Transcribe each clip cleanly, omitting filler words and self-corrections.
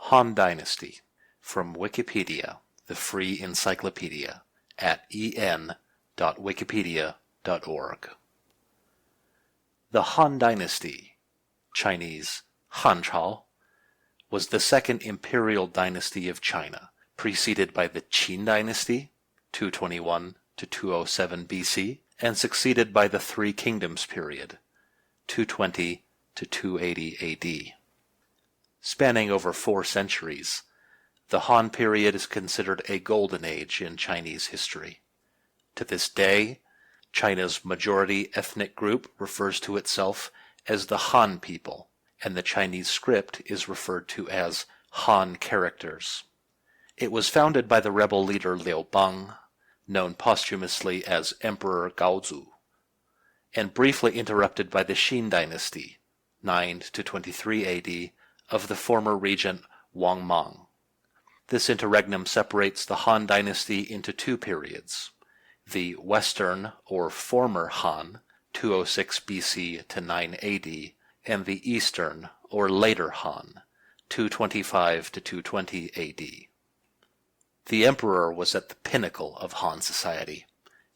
Han Dynasty, from Wikipedia, the free encyclopedia, at en.wikipedia.org. The Han Dynasty, Chinese Han Chao, was the second imperial dynasty of China, preceded by the Qin Dynasty, 221 to 207 BC, and succeeded by the Three Kingdoms period, 220 to 280 AD. Spanning over 4 centuries, the Han period is considered a golden age in Chinese history. To this day, China's majority ethnic group refers to itself as the Han people, and the Chinese script is referred to as Han characters. It was founded by the rebel leader Liu Bang, known posthumously as Emperor Gaozu, and briefly interrupted by the Qin dynasty, 9 to 23 AD, of the former regent Wang Mang. This interregnum separates the Han dynasty into 2 periods: the Western or former Han, 206 BC to 9 AD, and the Eastern or later Han, 225 to 220 AD. The emperor was at the pinnacle of Han society.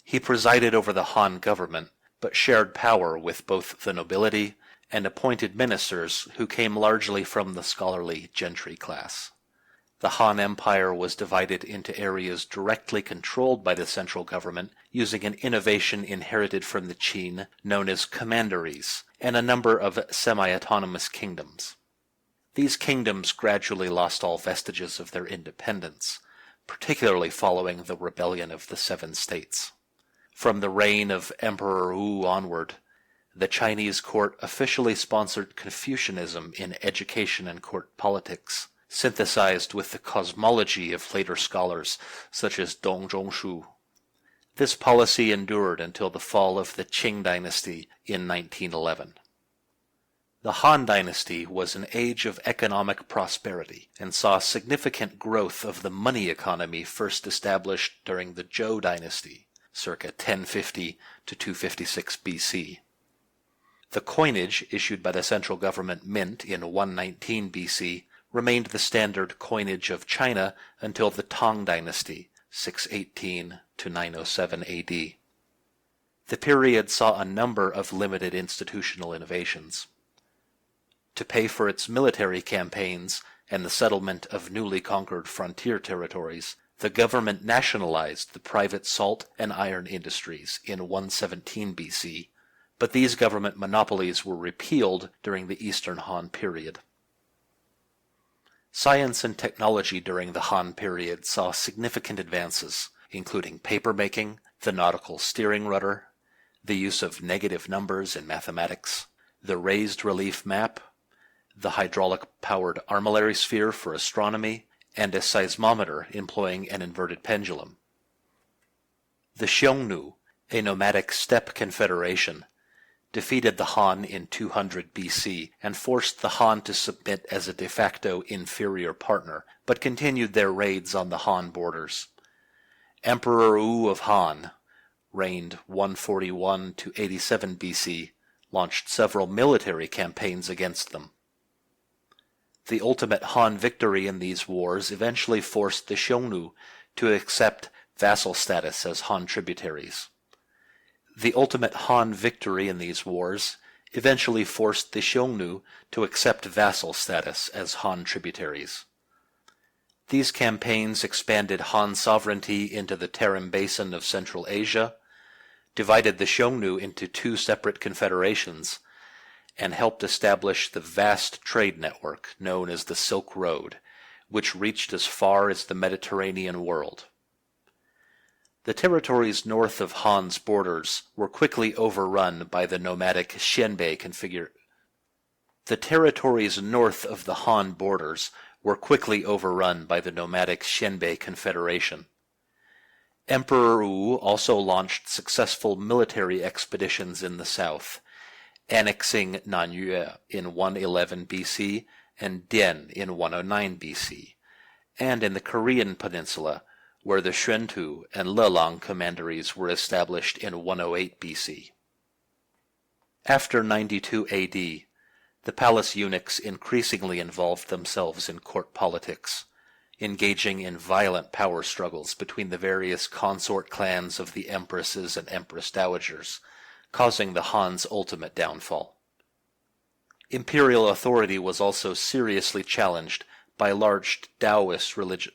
He presided over the Han government, but shared power with both the nobility and appointed ministers who came largely from the scholarly gentry class. The Han Empire was divided into areas directly controlled by the central government using an innovation inherited from the Qin known as commanderies, and a number of semi-autonomous kingdoms. These kingdoms gradually lost all vestiges of their independence, particularly following the rebellion of the 7 states. From the reign of Emperor Wu onward, the Chinese court officially sponsored Confucianism in education and court politics, synthesized with the cosmology of later scholars such as Dong Zhongshu. This policy endured until the fall of the Qing dynasty in 1911. The Han dynasty was an age of economic prosperity and saw significant growth of the money economy first established during the Zhou dynasty, circa 1050 to 256 BC. The coinage issued by the central government mint in 119 BC remained the standard coinage of China until the Tang dynasty, 618 to 907 AD. The period saw a number of limited institutional innovations. To pay for its military campaigns and the settlement of newly conquered frontier territories, the government nationalized the private salt and iron industries in 117 BC, but these government monopolies were repealed during the Eastern Han period. Science and technology during the Han period saw significant advances, including papermaking, the nautical steering rudder, the use of negative numbers in mathematics, the raised relief map, the hydraulic-powered armillary sphere for astronomy, and a seismometer employing an inverted pendulum. The Xiongnu, a nomadic steppe confederation, defeated the Han in 200 BC and forced the Han to submit as a de facto inferior partner, but continued their raids on the Han borders. Emperor Wu of Han, reigned 141 to 87 BC, launched several military campaigns against them. The ultimate Han victory in these wars eventually forced the Xiongnu to accept vassal status as Han tributaries. The ultimate Han victory in these wars eventually forced the Xiongnu to accept vassal status as Han tributaries. These campaigns expanded Han sovereignty into the Tarim Basin of Central Asia, divided the Xiongnu into 2 separate confederations, and helped establish the vast trade network known as the Silk Road, which reached as far as the Mediterranean world. The territories north of Han's borders were quickly overrun by the nomadic Xianbei configuration. The territories north of the Han borders were quickly overrun by the nomadic Xianbei confederation. Emperor Wu also launched successful military expeditions in the south, annexing Nanyue in 111 BC and Dian in 109 BC, and in the Korean peninsula, where the Xuantu and Lelang commanderies were established in 108 BC. After 92 AD, the palace eunuchs increasingly involved themselves in court politics, engaging in violent power struggles between the various consort clans of the empresses and empress dowagers, causing the Han's ultimate downfall. Imperial authority was also seriously challenged by large Taoist religious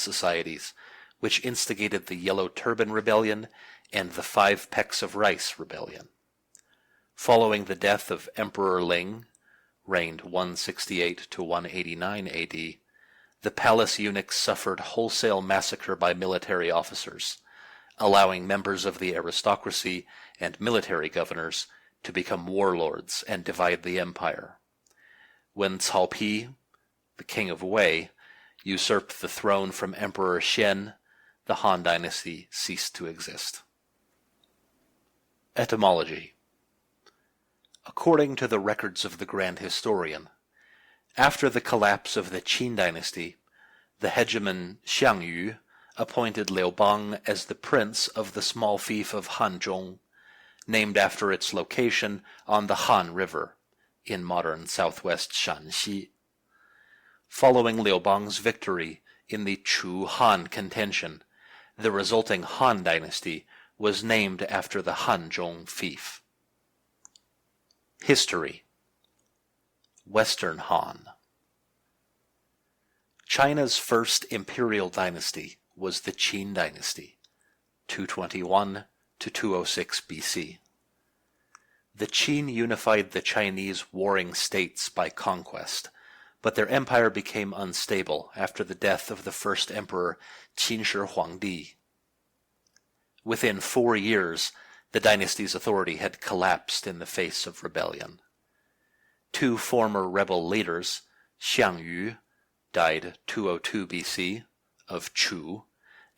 societies, which instigated the Yellow Turban Rebellion and the Five Pecks of Rice Rebellion. Following the death of Emperor Ling, reigned 168 to 189 AD, the palace eunuchs suffered wholesale massacre by military officers, allowing members of the aristocracy and military governors to become warlords and divide the empire. When Cao Pi, the king of Wei, usurped the throne from Emperor Xian, the Han dynasty ceased to exist. Etymology. According to the records of the Grand Historian, after the collapse of the Qin dynasty, the hegemon Xiang Yu appointed Liu Bang as the prince of the small fief of Hanzhong, named after its location on the Han River in modern southwest Shanxi. Following Liu Bang's victory in the Chu-Han contention, the resulting Han dynasty was named after the Hanzhong fief. History. Western Han. China's first imperial dynasty was the Qin dynasty, 221 to 206 BC. The Qin unified the Chinese warring states by conquest, but their empire became unstable after the death of the first emperor Qin Shi Huangdi. Within 4 years, the dynasty's authority had collapsed in the face of rebellion. 2 former rebel leaders, Xiang Yu, died 202 BC, of Chu,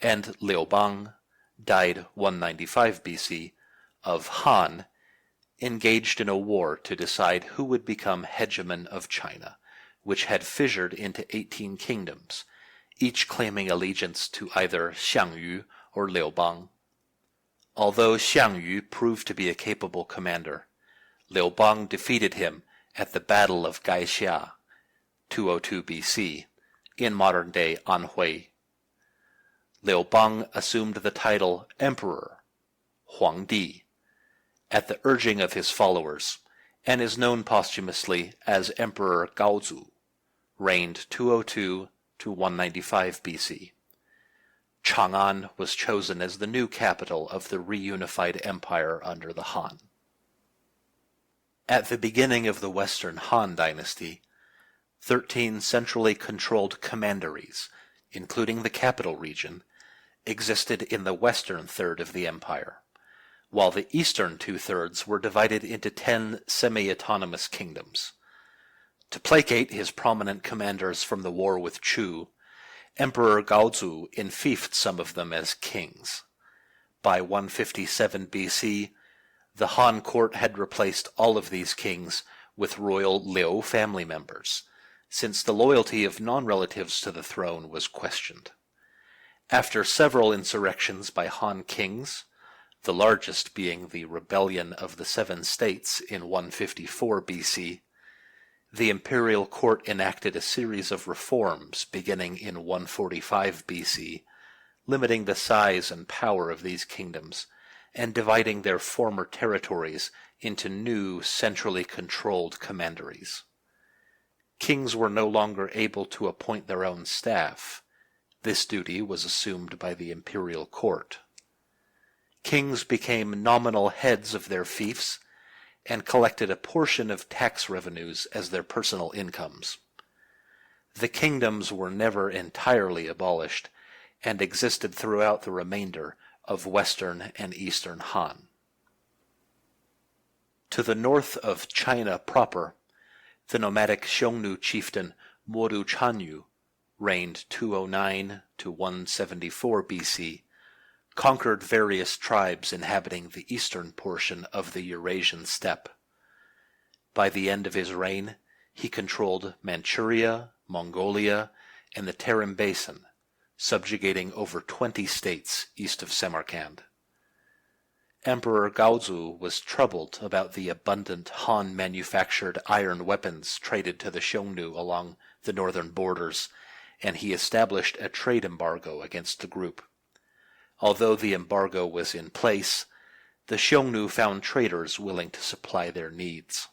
and Liu Bang, died 195 BC, of Han, engaged in a war to decide who would become hegemon of China, which had fissured into 18 kingdoms, each claiming allegiance to either Xiang Yu or Liu Bang. Although Xiang Yu proved to be a capable commander, Liu Bang defeated him at the Battle of Gaixia, 202 BC, in modern-day Anhui. Liu Bang assumed the title Emperor, Huangdi, at the urging of his followers, and is known posthumously as Emperor Gaozu, reigned 202 to 195 BC. Chang'an was chosen as the new capital of the reunified empire under the Han. At the beginning of the Western Han dynasty, 13 centrally controlled commanderies, including the capital region, existed in the western third of the empire, while the eastern 2/3 were divided into 10 semi-autonomous kingdoms. To placate his prominent commanders from the war with Chu, Emperor Gaozu enfeoffed some of them as kings. By 157 BC, the Han court had replaced all of these kings with royal Liu family members, since the loyalty of non-relatives to the throne was questioned. After several insurrections by Han kings, the largest being the Rebellion of the Seven States in 154 BC, the imperial court enacted a series of reforms beginning in 145 BC, limiting the size and power of these kingdoms and dividing their former territories into new centrally controlled commanderies. Kings were no longer able to appoint their own staff. This duty was assumed by the imperial court. Kings became nominal heads of their fiefs and collected a portion of tax revenues as their personal incomes. The kingdoms were never entirely abolished and existed throughout the remainder of Western and Eastern Han. To the north of China proper, the nomadic Xiongnu chieftain Modu Chanyu, reigned 209 to 174 BC, conquered various tribes inhabiting the eastern portion of the Eurasian steppe. By the end of his reign, he controlled Manchuria, Mongolia, and the Tarim Basin, subjugating over 20 states east of Samarkand. Emperor Gaozu was troubled about the abundant Han-manufactured iron weapons traded to the Xiongnu along the northern borders, and he established a trade embargo against the group. Although the embargo was in place, the Xiongnu found traders willing to supply their needs.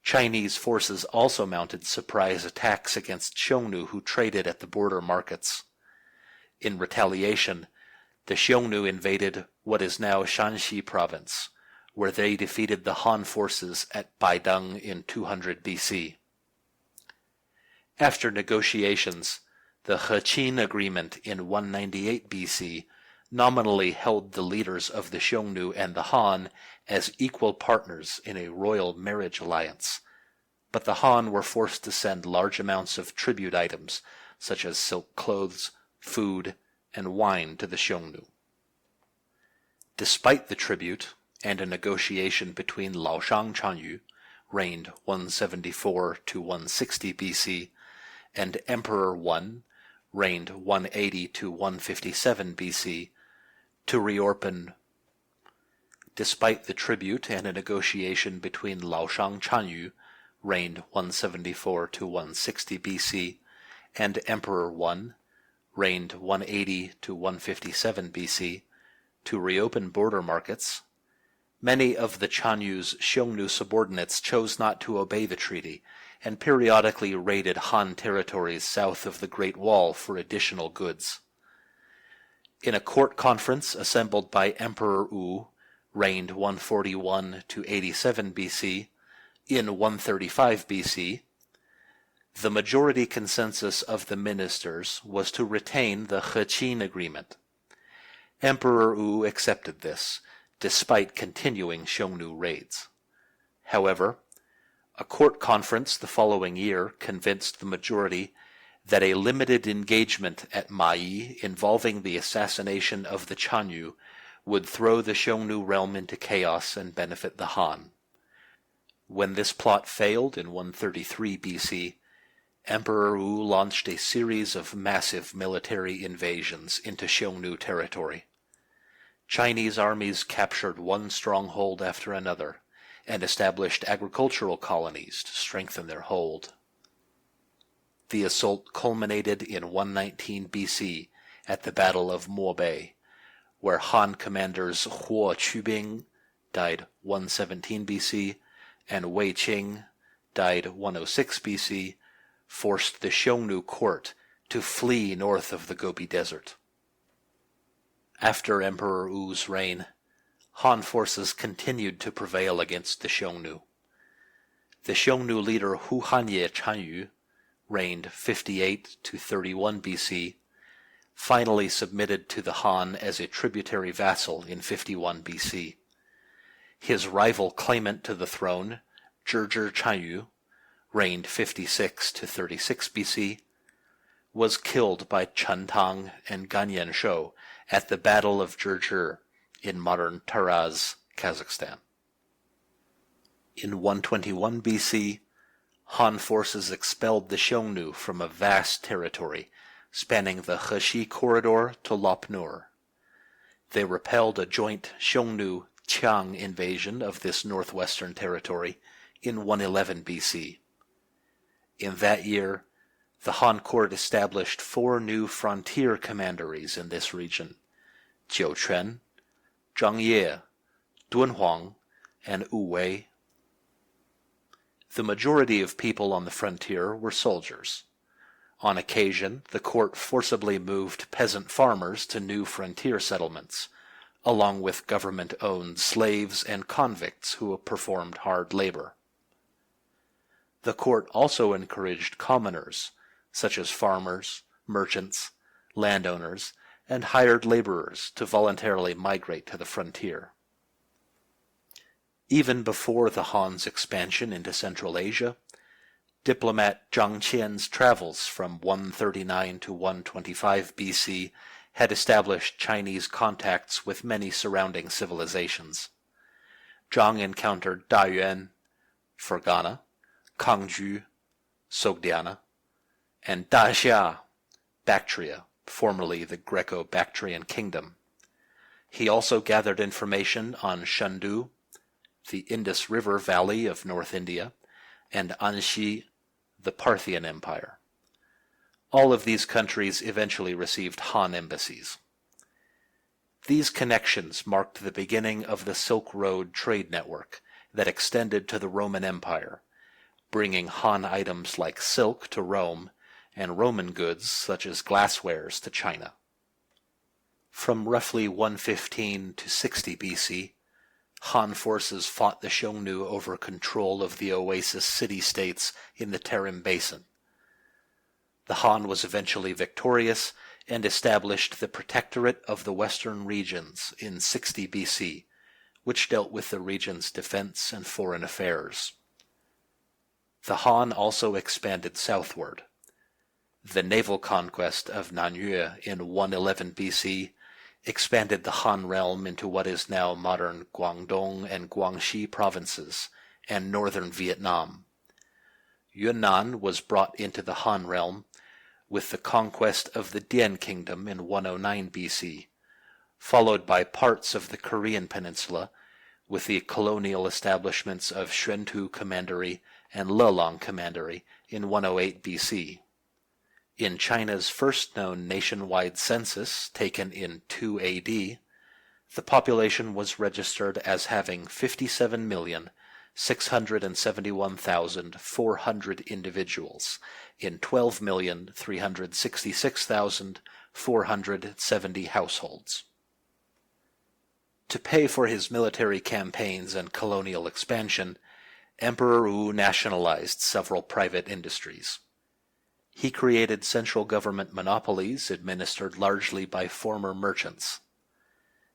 Chinese forces also mounted surprise attacks against Xiongnu who traded at the border markets. In retaliation, the Xiongnu invaded what is now Shanxi province, where they defeated the Han forces at Baideng in 200 BC. After negotiations, the Heqin Agreement in 198 BC nominally held the leaders of the Xiongnu and the Han as equal partners in a royal marriage alliance, but the Han were forced to send large amounts of tribute items such as silk clothes, food, and wine to the Xiongnu. Despite the tribute and a negotiation between Laoshang Chanyu, reigned 174 to 160 BC, and Emperor Wen, reigned 180 to 157 BC, to reopen. Despite the tribute and a negotiation between Laoshang Chanyu, reigned 174 to 160 BC, and Emperor Wen, reigned 180 to 157 BC, to reopen border markets, many of the Chanyu's Xiongnu subordinates chose not to obey the treaty and periodically raided Han territories south of the Great Wall for additional goods. In a court conference assembled by Emperor Wu, reigned 141 to 87 BC, in 135 BC, the majority consensus of the ministers was to retain the Heqin Agreement. Emperor Wu accepted this, despite continuing Xiongnu raids. However, a court conference the following year convinced the majority that a limited engagement at Mayi involving the assassination of the Chanyu would throw the Xiongnu realm into chaos and benefit the Han. When this plot failed in 133 BC, Emperor Wu launched a series of massive military invasions into Xiongnu territory. Chinese armies captured one stronghold after another and established agricultural colonies to strengthen their hold. The assault culminated in 119 BC at the Battle of Mo-Bei, where Han commanders Huo Qubing died 117 BC and Wei Qing died 106 BC, forced the Xiongnu court to flee north of the Gobi Desert. After Emperor Wu's reign, Han forces continued to prevail against the Xiongnu. The Xiongnu leader Hu Hanye Chanyu, reigned 58 to 31 BC, finally submitted to the Han as a tributary vassal in 51 BC. His rival claimant to the throne, Zhizhi Chanyu, reigned 56 to 36 BC, was killed by Chen Tang and Ganyan Shou at the Battle of Zhizhi in modern Taraz, Kazakhstan. In 121 BC, Han forces expelled the Xiongnu from a vast territory spanning the Heshi corridor to Lop Nur. They repelled a joint Xiongnu-Qiang invasion of this northwestern territory in 111 BC. In that year, the Han court established 4 new frontier commanderies in this region: Jiuquan, Zhangye, Dunhuang, and Wuwei. The majority of people on the frontier were soldiers. On occasion, the court forcibly moved peasant farmers to new frontier settlements, along with government-owned slaves and convicts who performed hard labor. The court also encouraged commoners, such as farmers, merchants, landowners, and hired laborers to voluntarily migrate to the frontier. Even before the Han's expansion into Central Asia, diplomat Zhang Qian's travels from 139 to 125 BC had established Chinese contacts with many surrounding civilizations. Zhang encountered Dayuan, Fergana, Kangju, Sogdiana, and Daxia, Bactria, formerly the Greco-Bactrian kingdom. He also gathered information on Shandu, the Indus River Valley of North India, and Anxi, the Parthian Empire. All of these countries eventually received Han embassies. These connections marked the beginning of the Silk Road trade network that extended to the Roman Empire, bringing Han items like silk to Rome and Roman goods such as glasswares to China. From roughly 115 to 60 BC, Han forces fought the Xiongnu over control of the oasis city-states in the Tarim Basin. The Han was eventually victorious and established the Protectorate of the Western Regions in 60 BC, which dealt with the region's defense and foreign affairs. The Han also expanded southward. The naval conquest of Nanyue in 111 BC expanded the Han realm into what is now modern Guangdong and Guangxi provinces and northern Vietnam. Yunnan was brought into the Han realm with the conquest of the Dian Kingdom in 109 BC, followed by parts of the Korean peninsula with the colonial establishments of Xuantu Commandery and Lelong Commandery in 108 BC. In China's first known nationwide census, taken in 2 AD, the population was registered as having 57,671,400 individuals in 12,366,470 households. To pay for his military campaigns and colonial expansion, Emperor Wu nationalized several private industries. He created central government monopolies administered largely by former merchants.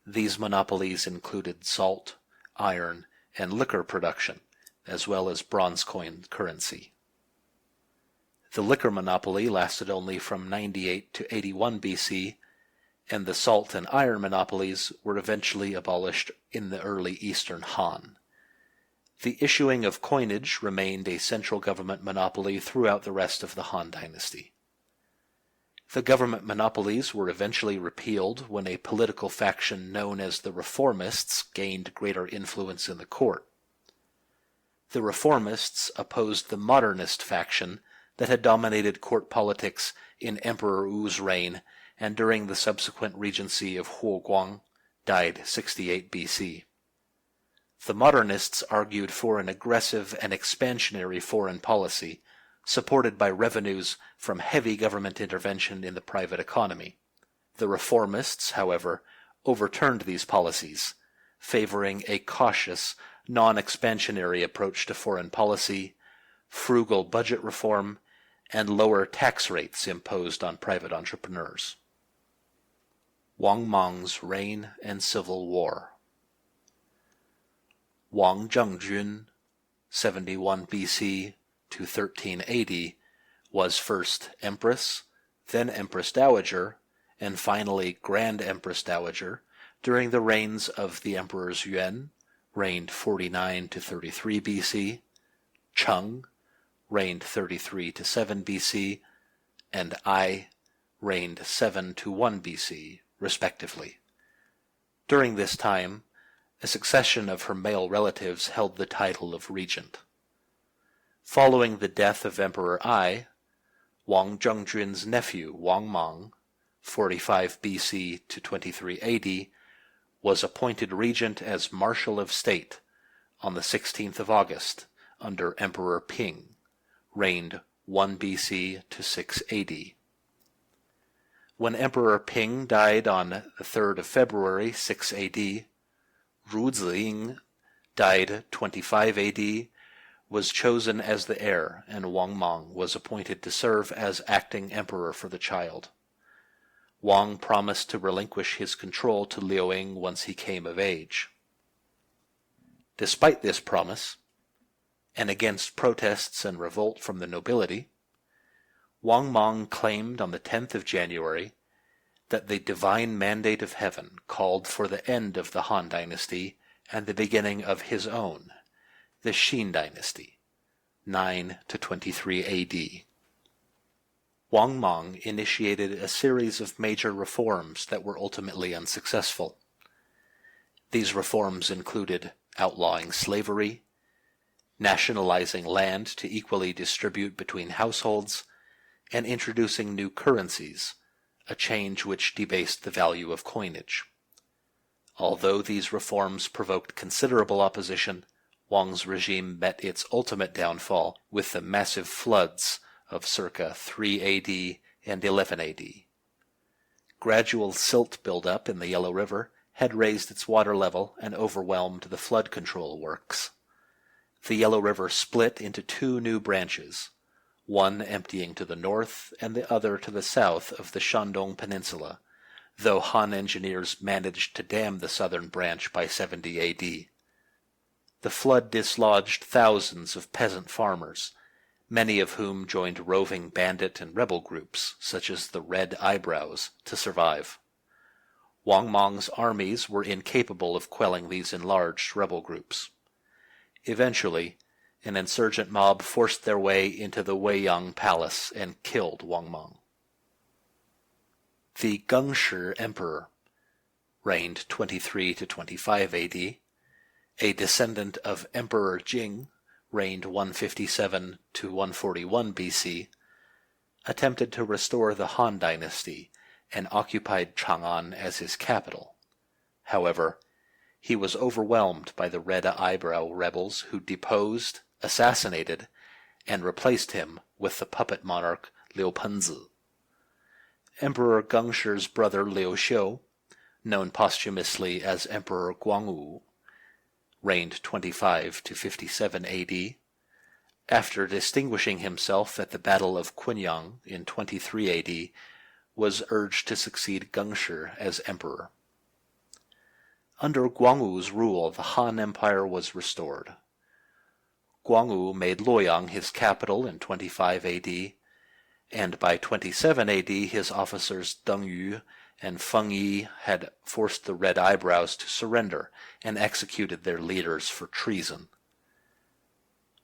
These monopolies included salt, iron, and liquor production, as well as bronze coin currency. The liquor monopoly lasted only from 98 to 81 BC, and the salt and iron monopolies were eventually abolished in the early Eastern Han. The issuing of coinage remained a central government monopoly throughout the rest of the Han dynasty. The government monopolies were eventually repealed when a political faction known as the Reformists gained greater influence in the court. The Reformists opposed the Modernist faction that had dominated court politics in Emperor Wu's reign and during the subsequent regency of Huo Guang, died 68 BC. The Modernists argued for an aggressive and expansionary foreign policy, supported by revenues from heavy government intervention in the private economy. The Reformists, however, overturned these policies, favoring a cautious, non-expansionary approach to foreign policy, frugal budget reform, and lower tax rates imposed on private entrepreneurs. Wang Mang's Reign and Civil War. Wang Zhengjun, 71 BC to 1380, was first Empress, then Empress Dowager, and finally Grand Empress Dowager during the reigns of the Emperors Yuan, reigned 49 to 33 BC, Cheng, reigned 33 to 7 BC, and Ai, reigned 7 to 1 BC, respectively. During this time, a succession of her male relatives held the title of regent. Following the death of Emperor Ai, Wang Zhengjun's nephew Wang Mang, 45 BC to 23 AD, was appointed regent as Marshal of State on the 16th of August under Emperor Ping, reigned 1 BC to 6 AD. When Emperor Ping died on the 3rd of February 6 AD, Ru Ziying, died 25 AD, was chosen as the heir, and Wang Mang was appointed to serve as acting emperor for the child. Wang promised to relinquish his control to Liuing once he came of age. Despite this promise, and against protests and revolt from the nobility, Wang Mang claimed on the 10th of January that the divine mandate of heaven called for the end of the Han dynasty and the beginning of his own, the Xin dynasty, 9 to 23 AD. Wang Mang initiated a series of major reforms that were ultimately unsuccessful. These reforms included outlawing slavery, nationalizing land to equally distribute between households, and introducing new currencies, a change which debased the value of coinage. Although these reforms provoked considerable opposition, Wang's regime met its ultimate downfall with the massive floods of circa 3 AD and 11 AD. Gradual silt buildup in the Yellow River had raised its water level and overwhelmed the flood control works. The Yellow River split into two new branches, one emptying to the north and the other to the south of the Shandong Peninsula, though Han engineers managed to dam the southern branch by 70 AD. The flood dislodged thousands of peasant farmers, many of whom joined roving bandit and rebel groups, such as the Red Eyebrows, to survive. Wang Mang's armies were incapable of quelling these enlarged rebel groups. Eventually, an insurgent mob forced their way into the Weiyang Palace and killed Wang Mang. The Gengshi Emperor reigned 23 to 25 AD. A descendant of Emperor Jing, reigned 157 to 141 BC, attempted to restore the Han dynasty and occupied Chang'an as his capital. However, he was overwhelmed by the Red Eyebrow rebels who deposed, assassinated, and replaced him with the puppet monarch Liu Penzi. Emperor Gengshi's brother Liu Xiu, known posthumously as Emperor Guangwu, reigned 25 to 57 AD. After distinguishing himself at the Battle of Qunyang in 23 AD, was urged to succeed Gengshi as emperor. Under Guangwu's rule, the Han Empire was restored. Guangwu made Luoyang his capital in 25 AD, and by 27 AD his officers Deng Yu and Feng Yi had forced the Red Eyebrows to surrender and executed their leaders for treason.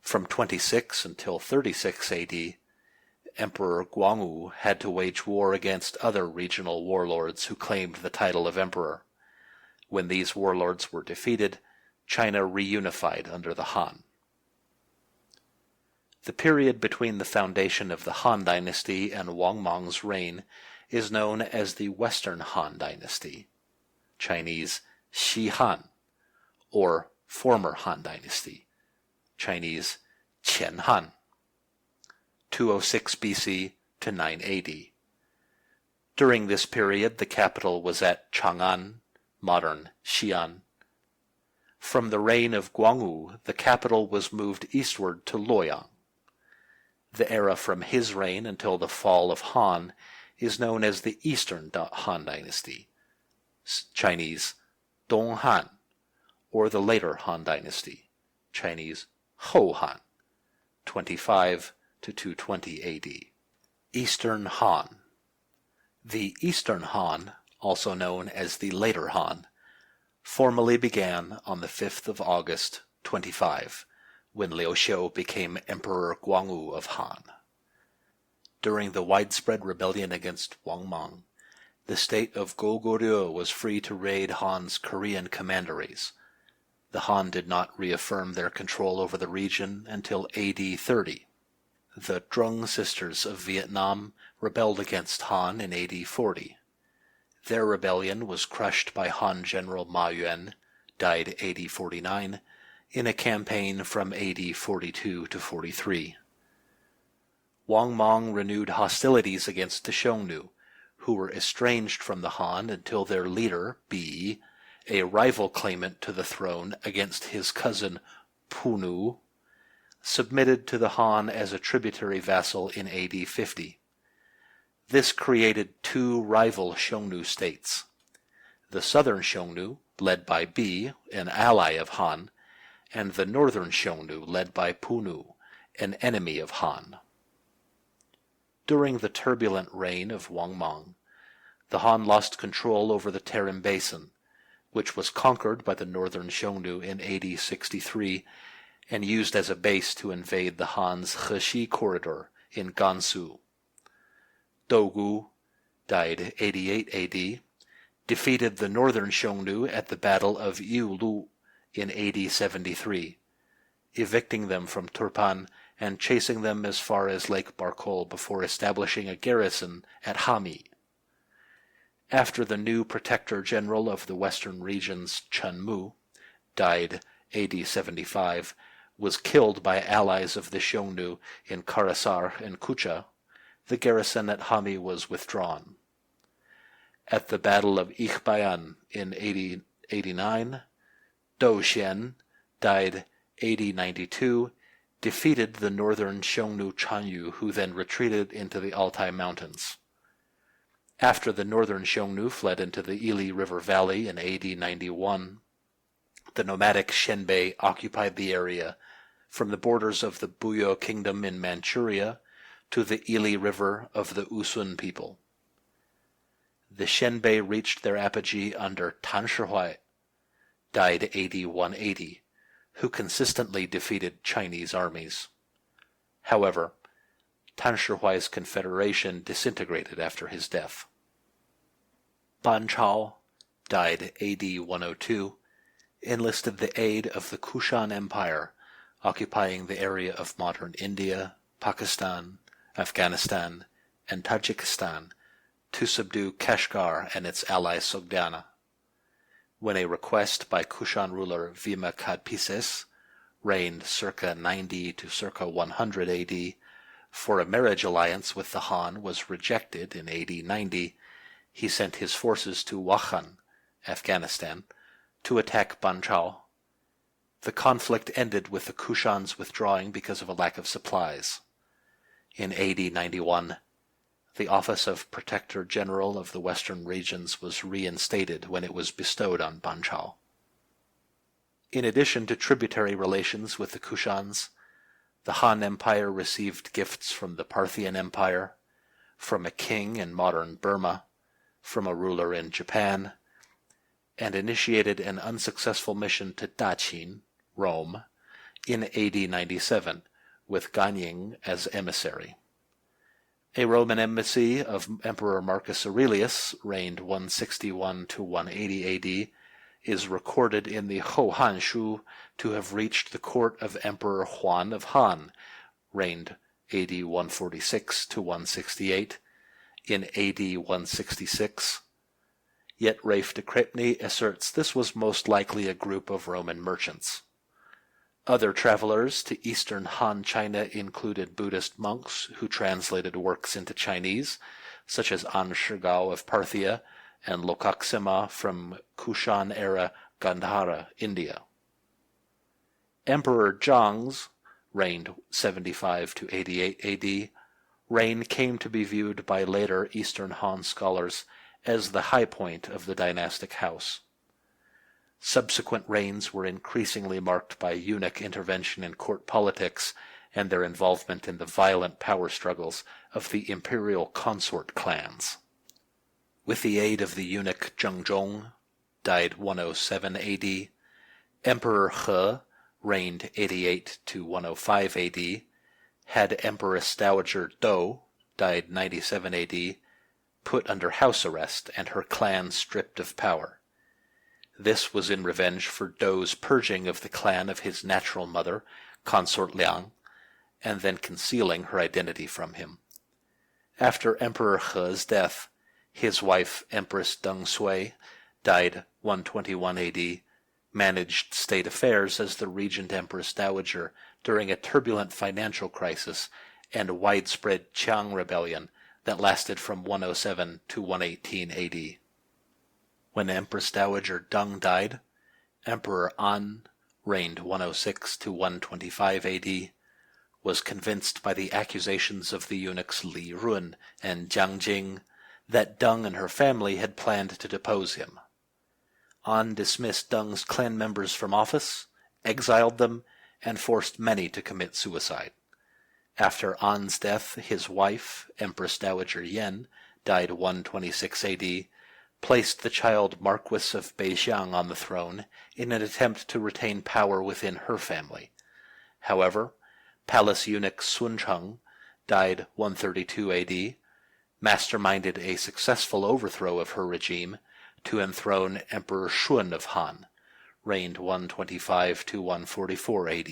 From 26 until 36 AD, Emperor Guangwu had to wage war against other regional warlords who claimed the title of emperor. When these warlords were defeated, China reunified under the Han. The period between the foundation of the Han dynasty and Wang Mang's reign is known as the Western Han dynasty, Chinese Xi Han, or former Han dynasty, Chinese Qian Han, 206 BC to 9 AD. During this period, the capital was at Chang'an, modern Xi'an. From the reign of Guangwu, the capital was moved eastward to Luoyang. The era from his reign until the fall of Han is known as the Eastern Han dynasty, Chinese Dong Han, or the later Han dynasty, Chinese Hou Han, 25 to 220 AD. Eastern Han. The Eastern Han, also known as the later Han, formally began on the 5th of August, 25, when Liu Xiu became Emperor Guangwu of Han. During the widespread rebellion against Wang Mang, the state of Goguryeo was free to raid Han's Korean commanderies. The Han did not reaffirm their control over the region until AD 30. The Trung sisters of Vietnam rebelled against Han in AD 40. Their rebellion was crushed by Han General Ma Yuan, died AD 49, in a campaign from AD 42 to 43. Wang Mang renewed hostilities against the Xiongnu, who were estranged from the Han until their leader, Bi, a rival claimant to the throne against his cousin Punu, submitted to the Han as a tributary vassal in AD 50. This created two rival Xiongnu states. The southern Xiongnu, led by Bi, an ally of Han, and the northern Xiongnu, led by Punu, an enemy of Han. During the turbulent reign of Wang Mang, the Han lost control over the Tarim Basin, which was conquered by the northern Xiongnu in AD 63 and used as a base to invade the Han's Heshi corridor in Gansu. Dogu, died 88 AD, defeated the northern Xiongnu at the Battle of Yiulu in AD 73, evicting them from Turpan and chasing them as far as Lake Barkol before establishing a garrison at Hami. After the new Protector General of the Western regions, Chen Mu, died AD 75, was killed by allies of the Xiongnu in Karasar and Kucha, the garrison at Hami was withdrawn. At the Battle of Ichbayan in AD 89, Dou Xian, died AD 92, defeated the northern Xiongnu Chanyu, who then retreated into the Altai Mountains. After the northern Xiongnu fled into the Ili River Valley in AD 91, the nomadic Xianbei occupied the area from the borders of the Buyo Kingdom in Manchuria to the Ili River of the Usun people. The Xianbei reached their apogee under Tan Shihuai, died AD 180, who consistently defeated Chinese armies. However, Tan Shihuai's confederation disintegrated after his death. Ban Chao, died AD 102, enlisted the aid of the Kushan Empire, occupying the area of modern India, Pakistan, Afghanistan, and Tajikistan, to subdue Kashgar and its ally Sogdiana. When a request by Kushan ruler Vima Kadphises, reigned circa 90 to circa 100 AD, for a marriage alliance with the Han was rejected in AD 90, he sent his forces to Wakhan, Afghanistan, to attack Ban Chao. The conflict ended with the Kushans withdrawing because of a lack of supplies. In AD 91, the office of Protector General of the Western regions was reinstated when it was bestowed on Ban Chao. In addition to tributary relations with the Kushans, the Han Empire received gifts from the Parthian Empire, from a king in modern Burma, from a ruler in Japan, and initiated an unsuccessful mission to Daqin, Rome, in AD 97, with Ganying as emissary. A Roman embassy of Emperor Marcus Aurelius, reigned 161 to 180 AD, is recorded in the Houhan Shu to have reached the court of Emperor Huan of Han, reigned AD 146 to 168, in AD 166. Yet Rafe de Crepigny asserts this was most likely a group of Roman merchants. Other travelers to eastern Han China included Buddhist monks who translated works into Chinese, such as An Shigao of Parthia and Lokaksema from Kushan-era Gandhara, India. Emperor Zhang's, reigned 75 to 88 AD, reign came to be viewed by later Eastern Han scholars as the high point of the dynastic house. Subsequent reigns were increasingly marked by eunuch intervention in court politics and their involvement in the violent power struggles of the imperial consort clans. With the aid of the eunuch Zhengzhong, died 107 AD, Emperor He, reigned 88 to 105 AD, had Empress Dowager Dou, died 97 AD, put under house arrest and her clan stripped of power. This was in revenge for Dou's purging of the clan of his natural mother, Consort Liang, and then concealing her identity from him. After Emperor He's death, his wife, Empress Deng Sui, died 121 AD, managed state affairs as the regent Empress Dowager during a turbulent financial crisis and a widespread Qiang rebellion that lasted from 107 to 118 AD. When Empress Dowager Deng died, Emperor An, reigned 106 to 125 AD, was convinced by the accusations of the eunuchs Li Run and Jiang Jing that Deng and her family had planned to depose him. An dismissed Deng's clan members from office, exiled them, and forced many to commit suicide. After An's death, his wife, Empress Dowager Yen, died 126 AD, placed the child Marquis of Beixiang on the throne in an attempt to retain power within her family. However, palace eunuch Sun Cheng, died 132 AD, masterminded a successful overthrow of her regime to enthrone Emperor Shun of Han, reigned 125 to 144 AD.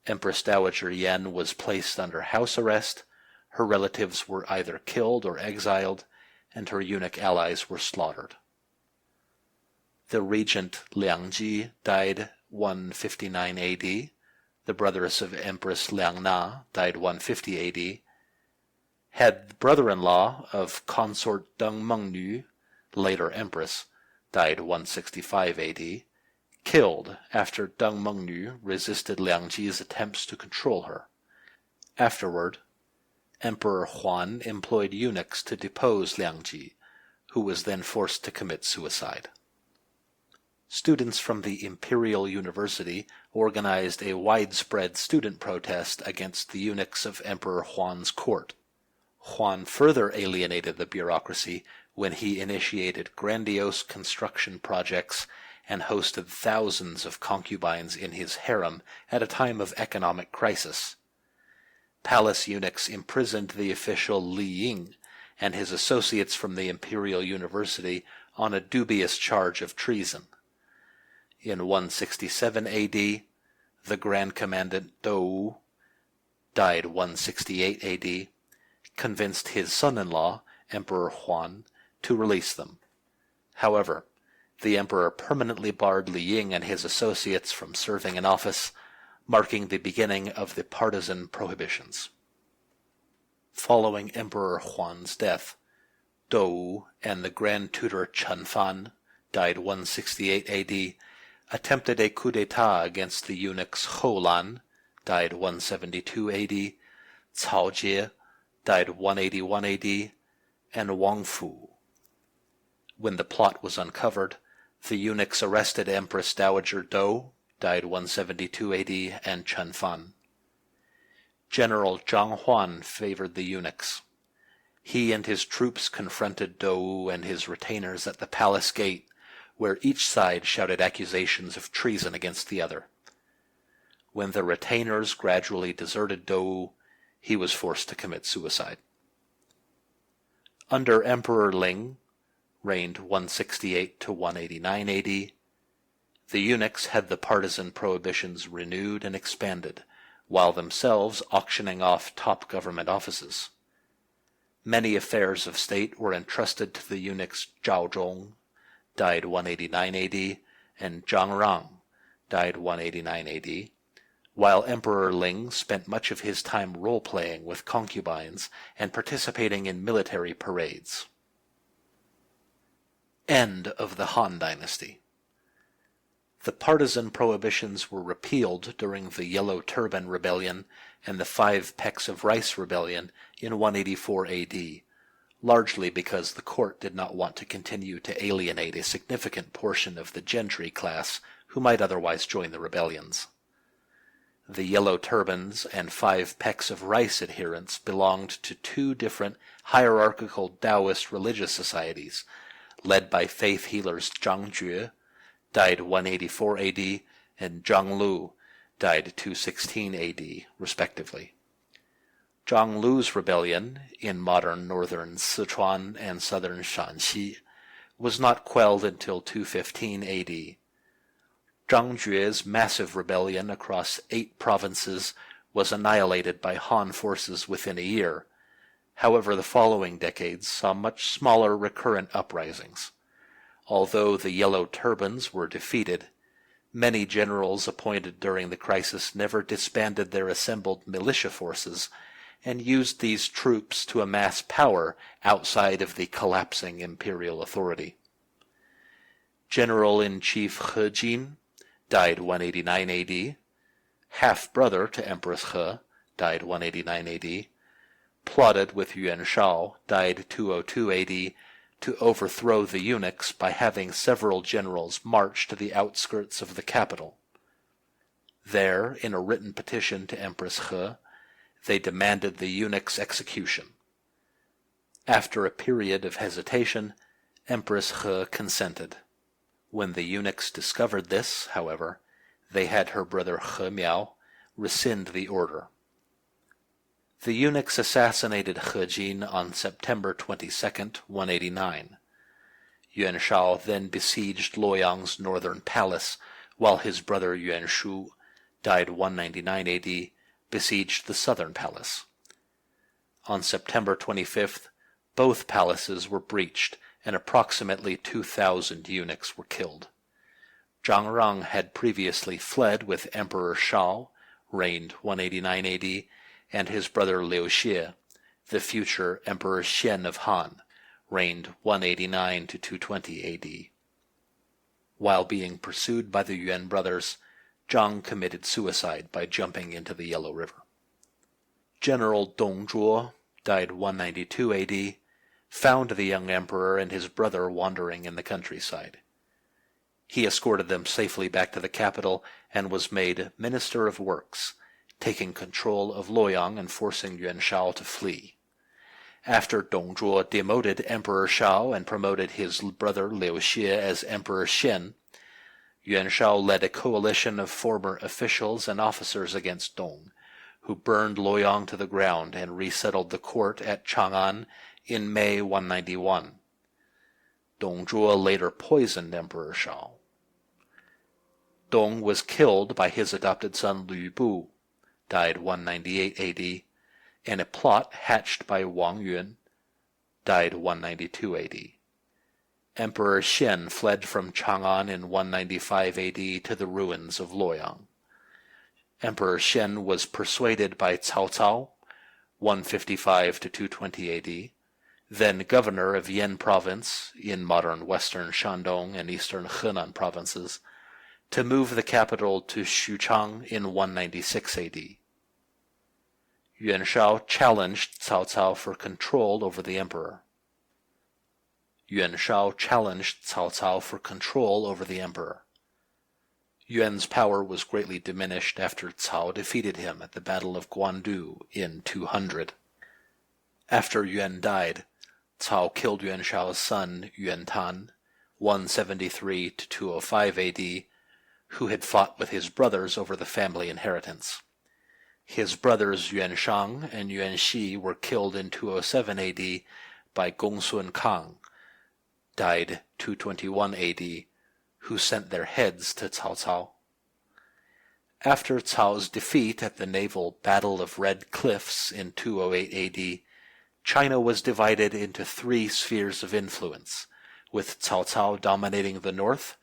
Empress Dowager Yen was placed under house arrest, her relatives were either killed or exiled, and her eunuch allies were slaughtered. The regent Liang Ji died 159 AD. The brothers of Empress Liang Na died 150 AD. Had the brother-in-law of consort Deng Mengnu, later empress, died 165 AD, killed after Deng Mengnu resisted Liang Ji's attempts to control her. Afterward, Emperor Huan employed eunuchs to depose Liang Ji, who was then forced to commit suicide. Students from the Imperial University organized a widespread student protest against the eunuchs of Emperor Huan's court. Huan further alienated the bureaucracy when he initiated grandiose construction projects and hosted thousands of concubines in his harem at a time of economic crisis. Palace eunuchs imprisoned the official Li Ying and his associates from the Imperial University on a dubious charge of treason. In 167 AD, the Grand Commandant Dou, died 168 AD, convinced his son-in-law, Emperor Huan, to release them. However, the emperor permanently barred Li Ying and his associates from serving in office, marking the beginning of the partisan prohibitions. Following Emperor Huan's death, Dou and the Grand Tutor Chen Fan, died 168 AD, attempted a coup d'etat against the eunuchs Hou Lan, died 172 AD, Cao Jie, died 181 AD, and Wang Fu. When the plot was uncovered, the eunuchs arrested Empress Dowager Dou, died 172 AD, and Chen Fan. General Zhang Huan favored the eunuchs. He and his troops confronted Dou and his retainers at the palace gate, where each side shouted accusations of treason against the other. When the retainers gradually deserted Dou, he was forced to commit suicide. Under Emperor Ling, reigned 168 to 189 AD, the eunuchs had the partisan prohibitions renewed and expanded, while themselves auctioning off top government offices. Many affairs of state were entrusted to the eunuchs Zhao Zhong, died 189 AD, and Zhang Rang, died 189 AD, while Emperor Ling spent much of his time role-playing with concubines and participating in military parades. End of the Han Dynasty. The partisan prohibitions were repealed during the Yellow Turban Rebellion and the 5 Pecks of Rice Rebellion in 184 AD, largely because the court did not want to continue to alienate a significant portion of the gentry class who might otherwise join the rebellions. The Yellow Turbans and 5 Pecks of Rice adherents belonged to 2 different hierarchical Taoist religious societies, led by faith healers Zhang Jue, died 184 AD, and Zhang Lu, died 216 AD, respectively. Zhang Lu's rebellion, in modern northern Sichuan and southern Shanxi, was not quelled until 215 AD. Zhang Jue's massive rebellion across 8 provinces was annihilated by Han forces within a year. However, the following decades saw much smaller recurrent uprisings. Although the Yellow Turbans were defeated, many generals appointed during the crisis never disbanded their assembled militia forces and used these troops to amass power outside of the collapsing imperial authority. General-in-Chief He Jin, died 189 AD, half-brother to Empress He, died 189 AD, plotted with Yuan Shao, died 202 AD, to overthrow the eunuchs by having several generals march to the outskirts of the capital. There, in a written petition to Empress He, they demanded the eunuch's execution. After a period of hesitation, Empress He consented. When the eunuchs discovered this, however, they had her brother He Miao rescind the order. The eunuchs assassinated He Jin on September 22, 189. Yuan Shao then besieged Luoyang's northern palace, while his brother Yuan Shu, died 199 AD, besieged the southern palace. On September 25th, both palaces were breached, and approximately 2,000 eunuchs were killed. Zhang Rang had previously fled with Emperor Shao, reigned 189 AD, and his brother Liu Xie, the future Emperor Xian of Han, reigned 189 to 220 AD. While being pursued by the Yuan brothers, Zhang committed suicide by jumping into the Yellow River. General Dong Zhuo, died 192 AD, found the young emperor and his brother wandering in the countryside. He escorted them safely back to the capital and was made Minister of Works, taking control of Luoyang and forcing Yuan Shao to flee. After Dong Zhuo demoted Emperor Shao and promoted his brother Liu Xie as Emperor Xian, Yuan Shao led a coalition of former officials and officers against Dong, who burned Luoyang to the ground and resettled the court at Chang'an in May 191. Dong Zhuo later poisoned Emperor Shao. Dong was killed by his adopted son Lü Bu, died 198 AD, in a plot hatched by Wang Yun, died 192 AD. Emperor Xian fled from Chang'an in 195 AD to the ruins of Luoyang. Emperor Xian was persuaded by Cao Cao, 155 to 220 AD, then governor of Yan province in modern western Shandong and eastern Henan provinces, to move the capital to Xuchang in 196 AD. Yuan Shao challenged Cao Cao for control over the emperor. Yuan's power was greatly diminished after Cao defeated him at the Battle of Guandu in 200. After Yuan died, Cao killed Yuan Shao's son Yuan Tan, 173 to 205 AD, who had fought with his brothers over the family inheritance. His brothers Yuan Shang and Yuan Xi were killed in 207 AD by Gongsun Kang, died 221 AD, who sent their heads to Cao Cao. After Cao's defeat at the naval Battle of Red Cliffs in 208 AD, China was divided into three spheres of influence, with Cao Cao dominating the north,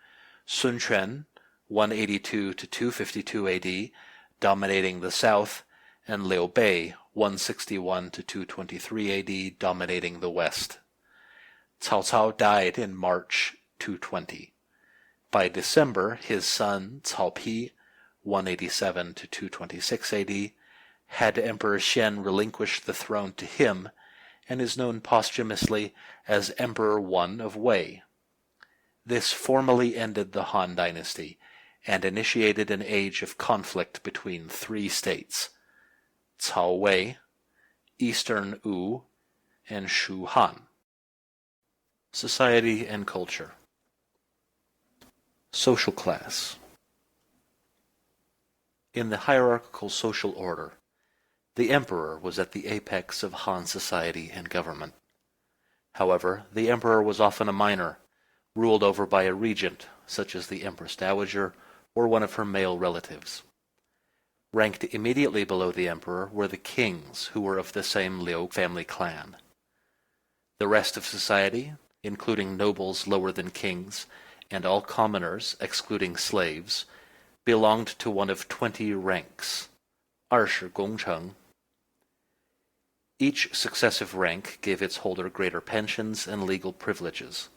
Sun Quan, 182 to 252 AD, dominating the south, and Liu Bei, 161 to 223 AD, dominating the west. Cao Cao died in March 220. By December, his son Cao Pi, 187 to 226 AD, had Emperor Xian relinquish the throne to him, and is known posthumously as Emperor I of Wei. This formally ended the Han dynasty, and initiated an age of conflict between three states: Cao Wei, Eastern Wu, and Shu Han. Society and culture. Social class. In the hierarchical social order, the emperor was at the apex of Han society and government. However, the emperor was often a minor, ruled over by a regent, such as the Empress Dowager or one of her male relatives. Ranked immediately below the emperor were the kings, who were of the same Liu family clan. The rest of society, including nobles lower than kings, and all commoners, excluding slaves, belonged to one of 20 ranks, 20工程. Each successive rank gave its holder greater pensions and legal privileges.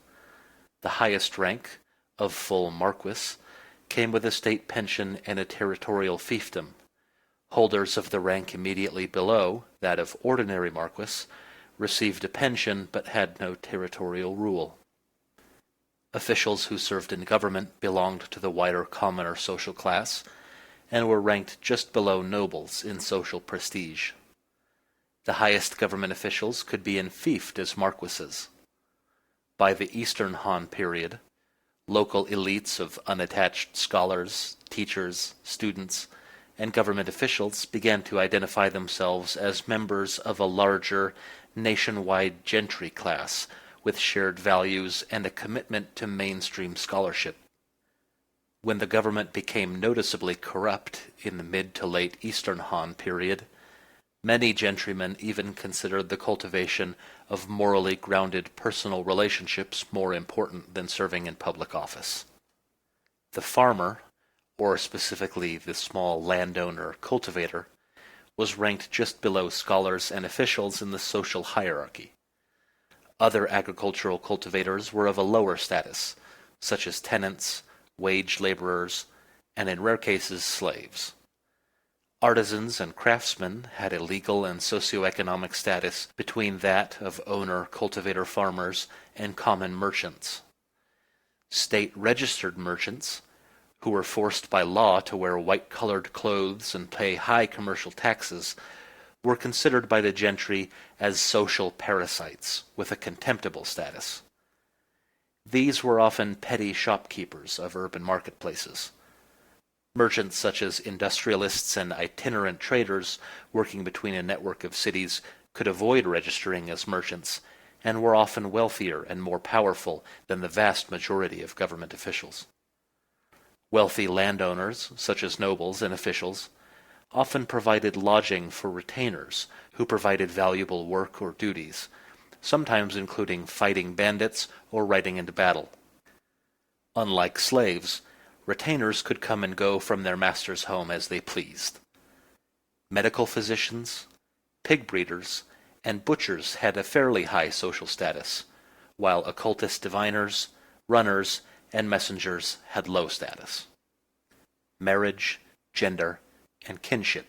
The highest rank, of full marquis, came with a state pension and a territorial fiefdom. Holders of the rank immediately below, that of ordinary marquis, received a pension but had no territorial rule. Officials who served in government belonged to the wider commoner social class, and were ranked just below nobles in social prestige. The highest government officials could be enfeoffed as marquises. By the Eastern Han period, local elites of unattached scholars, teachers, students, and government officials began to identify themselves as members of a larger, nationwide gentry class with shared values and a commitment to mainstream scholarship. When the government became noticeably corrupt in the mid to late Eastern Han period, many gentrymen even considered the cultivation of morally grounded personal relationships more important than serving in public office. The farmer, or specifically the small landowner cultivator, was ranked just below scholars and officials in the social hierarchy. Other agricultural cultivators were of a lower status, such as tenants, wage laborers, and in rare cases slaves. Artisans and craftsmen had a legal and socioeconomic status between that of owner-cultivator farmers and common merchants. State-registered merchants, who were forced by law to wear white-colored clothes and pay high commercial taxes, were considered by the gentry as social parasites with a contemptible status. These were often petty shopkeepers of urban marketplaces. Merchants such as industrialists and itinerant traders working between a network of cities could avoid registering as merchants, and were often wealthier and more powerful than the vast majority of government officials. Wealthy landowners, such as nobles and officials, often provided lodging for retainers who provided valuable work or duties, sometimes including fighting bandits or riding into battle. Unlike slaves, retainers could come and go from their master's home as they pleased. Medical physicians, pig breeders, and butchers had a fairly high social status, while occultist diviners, runners, and messengers had low status. Marriage, gender, and kinship.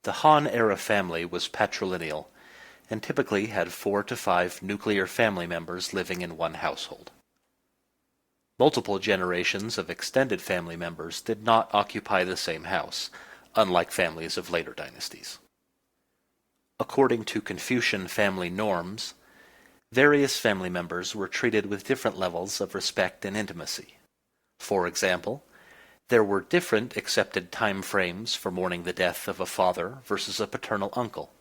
The Han-era family was patrilineal, and typically had 4 to 5 nuclear family members living in one household. Multiple generations of extended family members did not occupy the same house, unlike families of later dynasties. According to Confucian family norms, various family members were treated with different levels of respect and intimacy. For example, there were different accepted time frames for mourning the death of a father versus a paternal uncle.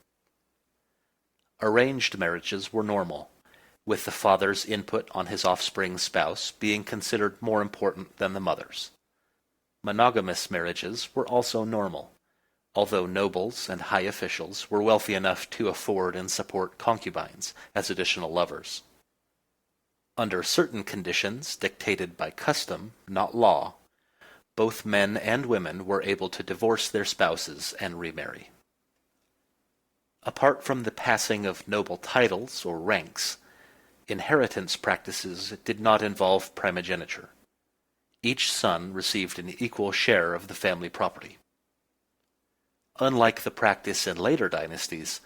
Arranged marriages were normal, with the father's input on his offspring's spouse being considered more important than the mother's. Monogamous marriages were also normal, although nobles and high officials were wealthy enough to afford and support concubines as additional lovers. Under certain conditions dictated by custom, not law, both men and women were able to divorce their spouses and remarry. Apart from the passing of noble titles or ranks, inheritance practices did not involve primogeniture. Each son received an equal share of the family property. Unlike the practice in later dynasties,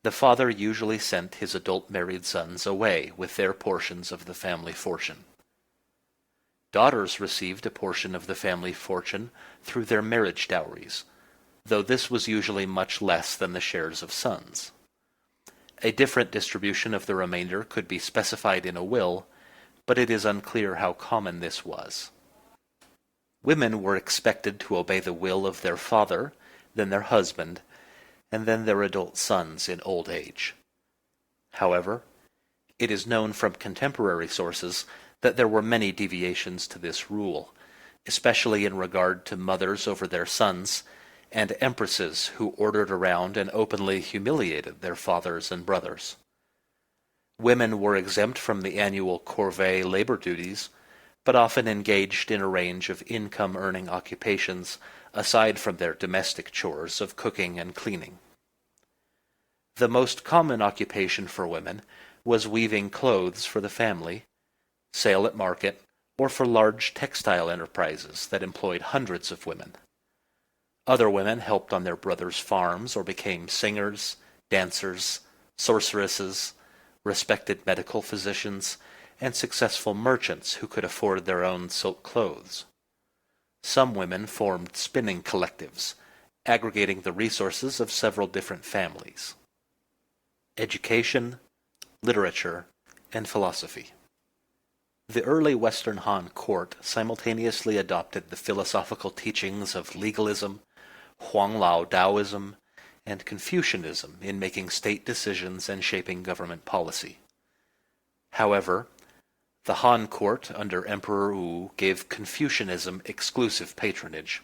the father usually sent his adult married sons away with their portions of the family fortune. Daughters received a portion of the family fortune through their marriage dowries, though this was usually much less than the shares of sons. A different distribution of the remainder could be specified in a will, but it is unclear how common this was. Women were expected to obey the will of their father, then their husband, and then their adult sons in old age. However, it is known from contemporary sources that there were many deviations to this rule, especially in regard to mothers over their sons, and empresses who ordered around and openly humiliated their fathers and brothers. Women were exempt from the annual corvée labor duties, but often engaged in a range of income-earning occupations aside from their domestic chores of cooking and cleaning. The most common occupation for women was weaving clothes for the family, sale at market, or for large textile enterprises that employed hundreds of women. Other women helped on their brothers' farms or became singers, dancers, sorceresses, respected medical physicians, and successful merchants who could afford their own silk clothes. Some women formed spinning collectives, aggregating the resources of several different families. Education, literature, and philosophy. The early Western Han court simultaneously adopted the philosophical teachings of legalism, Huanglao Taoism, and Confucianism in making state decisions and shaping government policy. However, the Han court under Emperor Wu gave Confucianism exclusive patronage.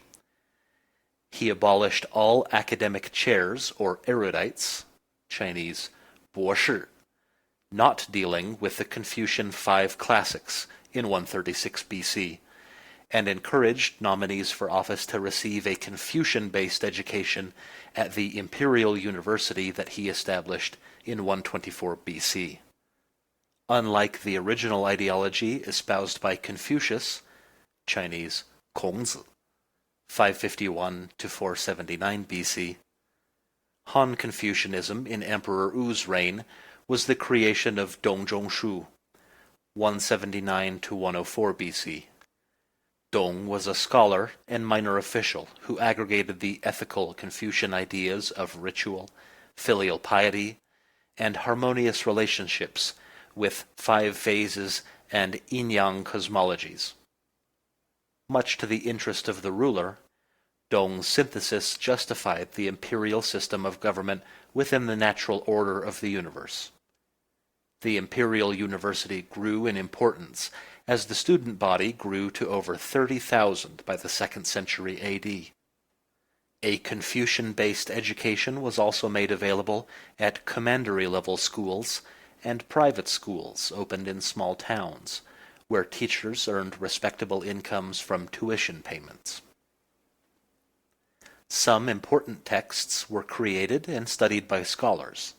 He abolished all academic chairs or erudites, Chinese 博士, not dealing with the Confucian five classics in 136 BC, and encouraged nominees for office to receive a Confucian-based education at the imperial university that he established in 124 BC. Unlike the original ideology espoused by Confucius, Chinese 孔子, 551 to 479 BC, Han Confucianism in Emperor Wu's reign was the creation of Dong Zhongshu, 179 to 104 BC. Dong was a scholar and minor official who aggregated the ethical Confucian ideas of ritual, filial piety, and harmonious relationships with five phases and yin-yang cosmologies. Much to the interest of the ruler, Dong's synthesis justified the imperial system of government within the natural order of the universe. The imperial university grew in importance as the student body grew to over 30,000 by the 2nd century AD. A Confucian-based education was also made available at commandery-level schools and private schools opened in small towns, where teachers earned respectable incomes from tuition payments. Some important texts were created and studied by scholars.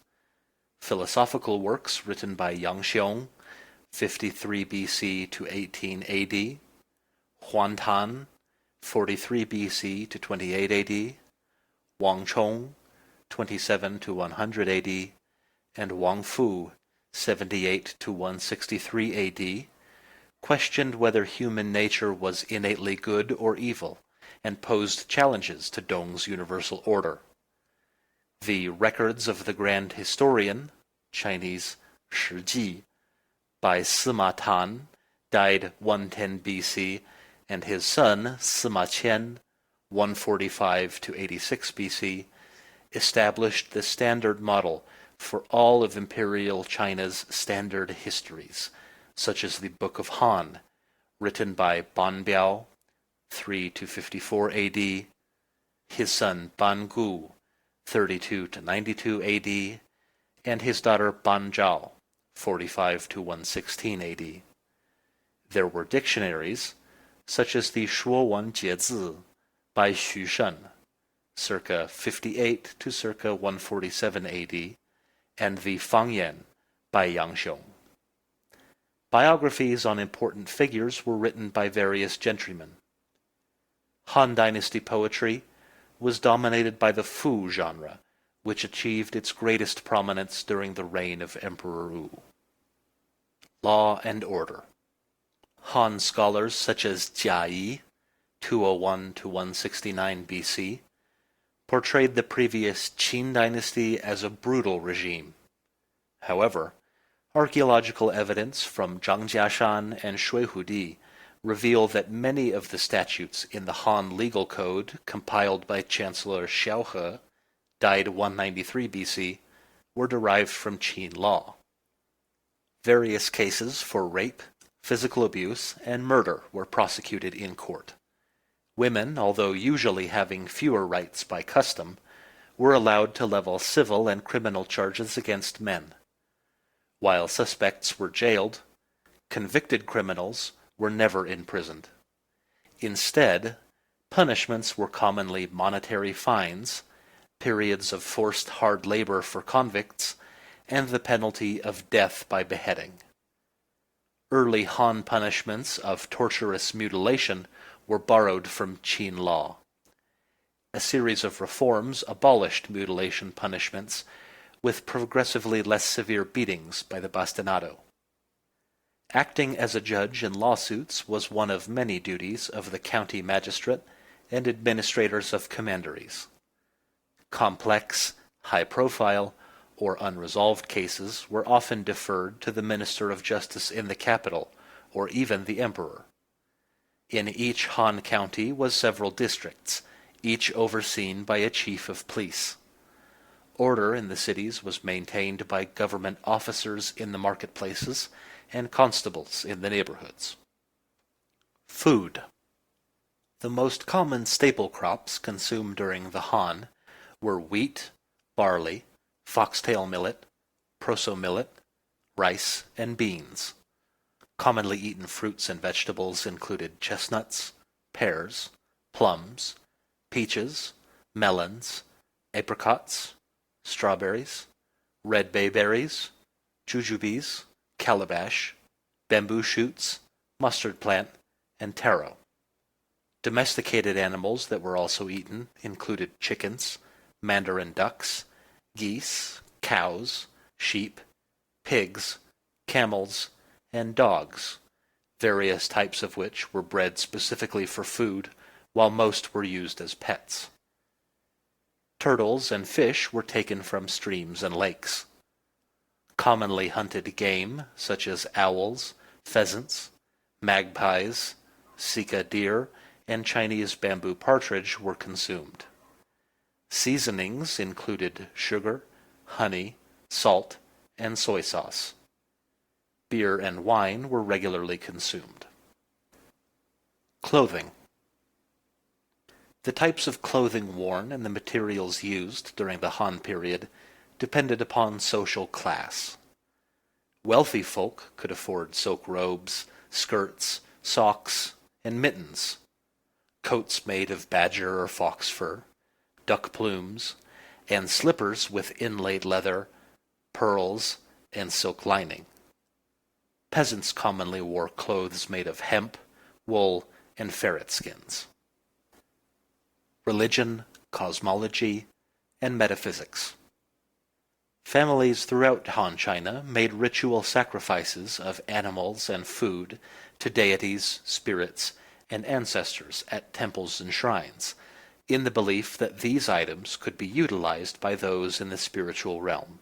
Philosophical works written by Yang Xiong, 53 BC to 18 AD, Huan Tan, 43 BC to 28 AD, Wang Chong, 27 to 100 AD, and Wang Fu, 78 to 163 AD, questioned whether human nature was innately good or evil, and posed challenges to Dong's universal order. The records of the grand historian, Chinese 史记, by Sima Tan, died 110 BC, and his son Sima Qian, 145 to 86 BC, established the standard model for all of imperial China's standard histories, such as the Book of Han, written by Ban Biao, 3 to 54 AD, his son Ban Gu, 32 to 92 AD, and his daughter Ban Zhao, 45 to 116 AD. There were dictionaries, such as the Shuowan Jiezi by Xu Shen, circa 58 to circa 147 AD, and the Fangyan by Yang Xiong. Biographies on important figures were written by various gentrymen. Han Dynasty poetry was dominated by the Fu genre, which achieved its greatest prominence during the reign of Emperor Wu. Law and order. Han scholars such as Jia Yi, 201 to 169 BC, portrayed the previous Qin dynasty as a brutal regime. However, archaeological evidence from Zhangjiashan and Shuihudi reveal that many of the statutes in the Han legal code compiled by Chancellor Xiaohe, died 193 BC, were derived from Qin law. Various cases for rape, physical abuse, and murder were prosecuted in court. Women, although usually having fewer rights by custom, were allowed to level civil and criminal charges against men. While suspects were jailed, convicted criminals were never imprisoned. Instead, punishments were commonly monetary fines, periods of forced hard labor for convicts, and the penalty of death by beheading. Early Han punishments of torturous mutilation were borrowed from Qin law. A series of reforms abolished mutilation punishments, with progressively less severe beatings by the bastinado. Acting as a judge in lawsuits was one of many duties of the county magistrate and administrators of commanderies. Complex, high-profile, or unresolved cases were often deferred to the Minister of Justice in the capital, or even the emperor. In each Han county was several districts, each overseen by a chief of police. Order in the cities was maintained by government officers in the marketplaces and constables in the neighborhoods. Food. The most common staple crops consumed during the Han were wheat, barley, foxtail millet, proso millet, rice, and beans. Commonly eaten fruits and vegetables included chestnuts, pears, plums, peaches, melons, apricots, strawberries, red bayberries, jujubes, calabash, bamboo shoots, mustard plant, and taro. Domesticated animals that were also eaten included chickens, mandarin ducks, geese, cows, sheep, pigs, camels, and dogs, various types of which were bred specifically for food, while most were used as pets. Turtles and fish were taken from streams and lakes. Commonly hunted game, such as owls, pheasants, magpies, sika deer, and Chinese bamboo partridge were consumed. Seasonings included sugar, honey, salt, and soy sauce. Beer and wine were regularly consumed. Clothing. The types of clothing worn and the materials used during the Han period depended upon social class. Wealthy folk could afford silk robes, skirts, socks, and mittens, coats made of badger or fox fur, duck plumes, and slippers with inlaid leather, pearls, and silk lining. Peasants commonly wore clothes made of hemp, wool, and ferret skins. Religion, cosmology, and metaphysics. Families throughout Han China made ritual sacrifices of animals and food to deities, spirits, and ancestors at temples and shrines, in the belief that these items could be utilized by those in the spiritual realm.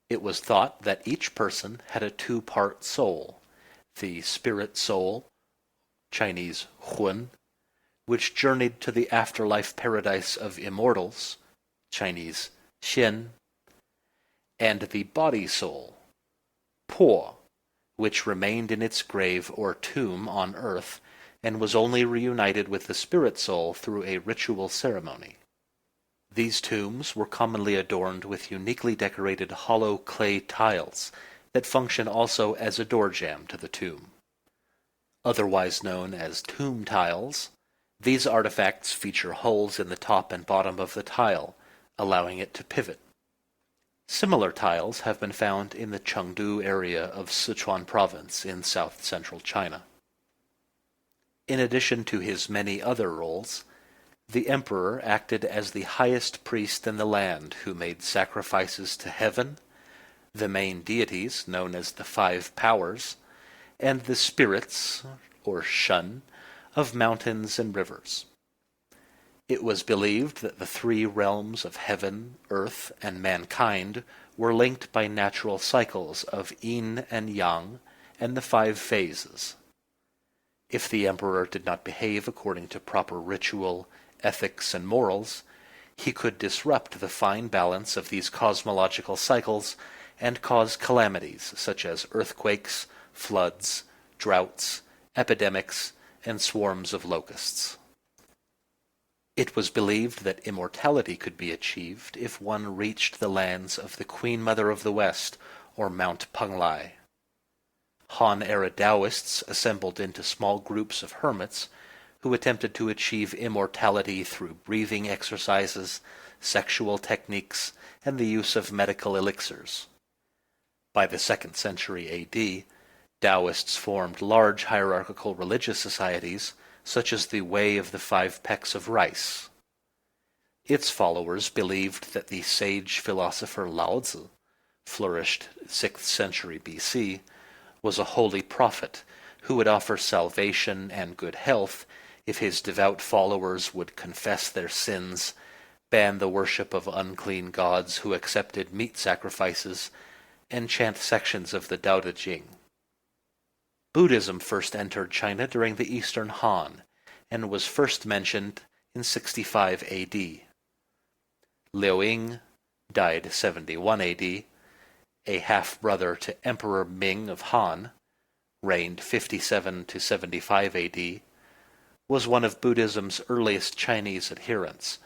It was thought that each person had a two-part soul, the spirit soul, Chinese Hun, which journeyed to the afterlife paradise of immortals, Chinese Xian, and the body soul, Po, which remained in its grave or tomb on earth and was only reunited with the spirit soul through a ritual ceremony. These tombs were commonly adorned with uniquely decorated hollow clay tiles that function also as a door jamb to the tomb. Otherwise known as tomb tiles, these artifacts feature holes in the top and bottom of the tile, allowing it to pivot. Similar tiles have been found in the Chengdu area of Sichuan province in south-central China. In addition to his many other roles, the emperor acted as the highest priest in the land who made sacrifices to heaven, the main deities known as the five powers, and the spirits, or shun, of mountains and rivers. It was believed that the three realms of heaven, earth, and mankind were linked by natural cycles of yin and yang and the five phases. If the emperor did not behave according to proper ritual, ethics, and morals, he could disrupt the fine balance of these cosmological cycles and cause calamities such as earthquakes, floods, droughts, epidemics, and swarms of locusts. It was believed that immortality could be achieved if one reached the lands of the Queen Mother of the West, or Mount Penglai. Han-era Taoists assembled into small groups of hermits who attempted to achieve immortality through breathing exercises, sexual techniques, and the use of medical elixirs. By the 2nd century A.D., Taoists formed large hierarchical religious societies, such as the Way of the Five Pecks of Rice. Its followers believed that the sage philosopher Lao Tzu, flourished 6th century B.C., was a holy prophet who would offer salvation and good health if his devout followers would confess their sins, ban the worship of unclean gods who accepted meat sacrifices, and chant sections of the Tao Te Ching. Buddhism first entered China during the Eastern Han, and was first mentioned in 65 A.D. Liu Ying died 71 A.D., a half-brother to Emperor Ming of Han, reigned 57 to 75 AD, was one of Buddhism's earliest Chinese adherents,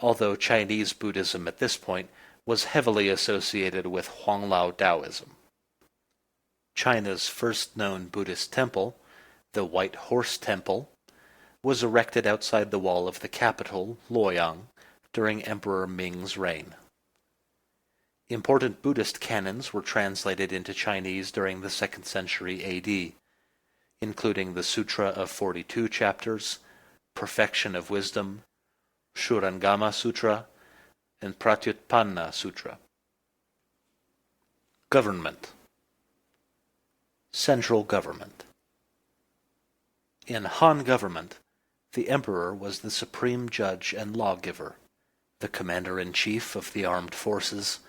although Chinese Buddhism at this point was heavily associated with Huanglao Taoism. China's first known Buddhist temple, the White Horse Temple, was erected outside the wall of the capital, Luoyang, during Emperor Ming's reign. Important Buddhist canons were translated into Chinese during the 2nd century AD, including the Sutra of 42 chapters, Perfection of Wisdom, Shurangama Sutra, and Pratyutpanna Sutra. Government. Central government. In Han government, the emperor was the supreme judge and lawgiver, the commander-in-chief of the armed forces,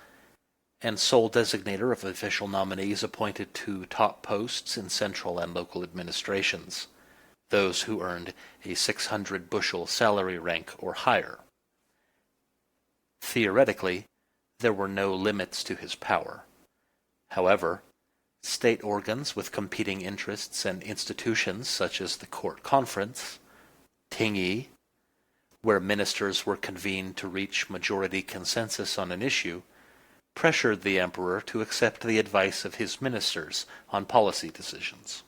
and sole designator of official nominees appointed to top posts in central and local administrations, those who earned a 600 bushel salary rank or higher. Theoretically, there were no limits to his power. However, state organs with competing interests and institutions such as the court conference, Tingyi, where ministers were convened to reach majority consensus on an issue, pressured the emperor to accept the advice of his ministers on policy decisions.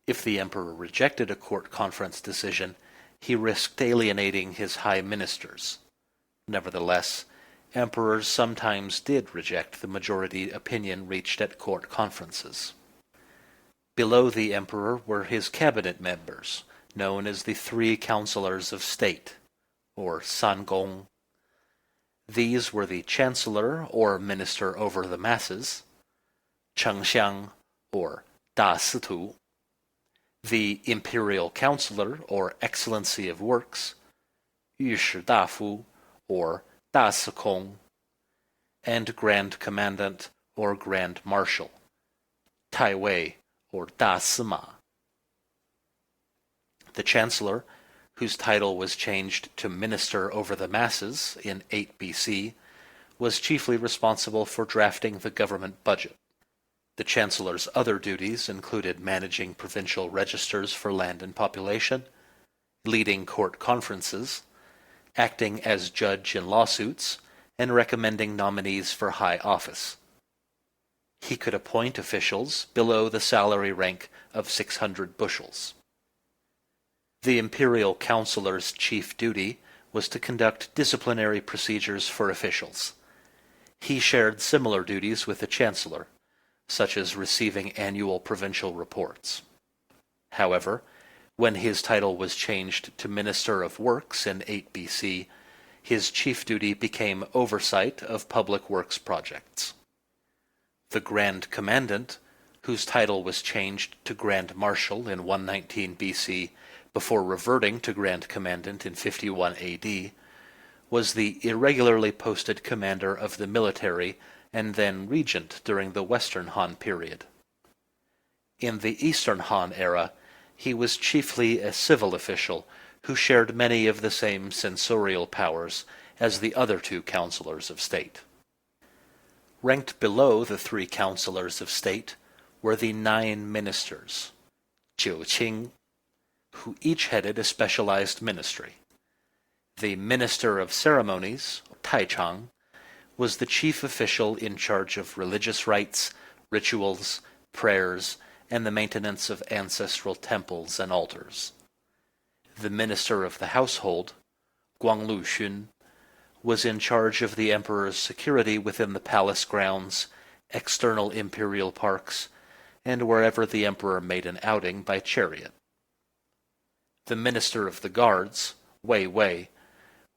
If the emperor rejected a court conference decision, he risked alienating his high ministers. Nevertheless, emperors sometimes did reject the majority opinion reached at court conferences. Below the emperor were his cabinet members, known as the Three Counselors of State, or Sangong. These were the Chancellor, or Minister over the Masses, Chengxiang, or Da-Si-Tu, the Imperial Counselor, or Excellency of Works, Yushi Da-Fu, or Da-Si-Kong, and Grand Commandant, or Grand Marshal, Tai Wei, or Da-Si-Ma. The Chancellor, whose title was changed to Minister over the Masses in 8 BC, was chiefly responsible for drafting the government budget. The Chancellor's other duties included managing provincial registers for land and population, leading court conferences, acting as judge in lawsuits, and recommending nominees for high office. He could appoint officials below the salary rank of 600 bushels. The imperial counselor's chief duty was to conduct disciplinary procedures for officials. He shared similar duties with the chancellor, such as receiving annual provincial reports. However, when his title was changed to Minister of Works in 8 BC, his chief duty became oversight of public works projects. The Grand Commandant, whose title was changed to Grand Marshal in 119 BC before reverting to Grand Commandant in 51 AD, was the irregularly posted commander of the military and then regent during the Western Han period. In the Eastern Han era, he was chiefly a civil official who shared many of the same censorial powers as the other two counselors of state. Ranked below the three counselors of state were the 9 ministers, Jiu Qing, who each headed a specialized ministry. The Minister of Ceremonies, Taichang, was the chief official in charge of religious rites, rituals, prayers, and the maintenance of ancestral temples and altars. The Minister of the Household, Guanglu Xun, was in charge of the emperor's security within the palace grounds, external imperial parks, and wherever the emperor made an outing by chariot. The Minister of the Guards, Wei Wei,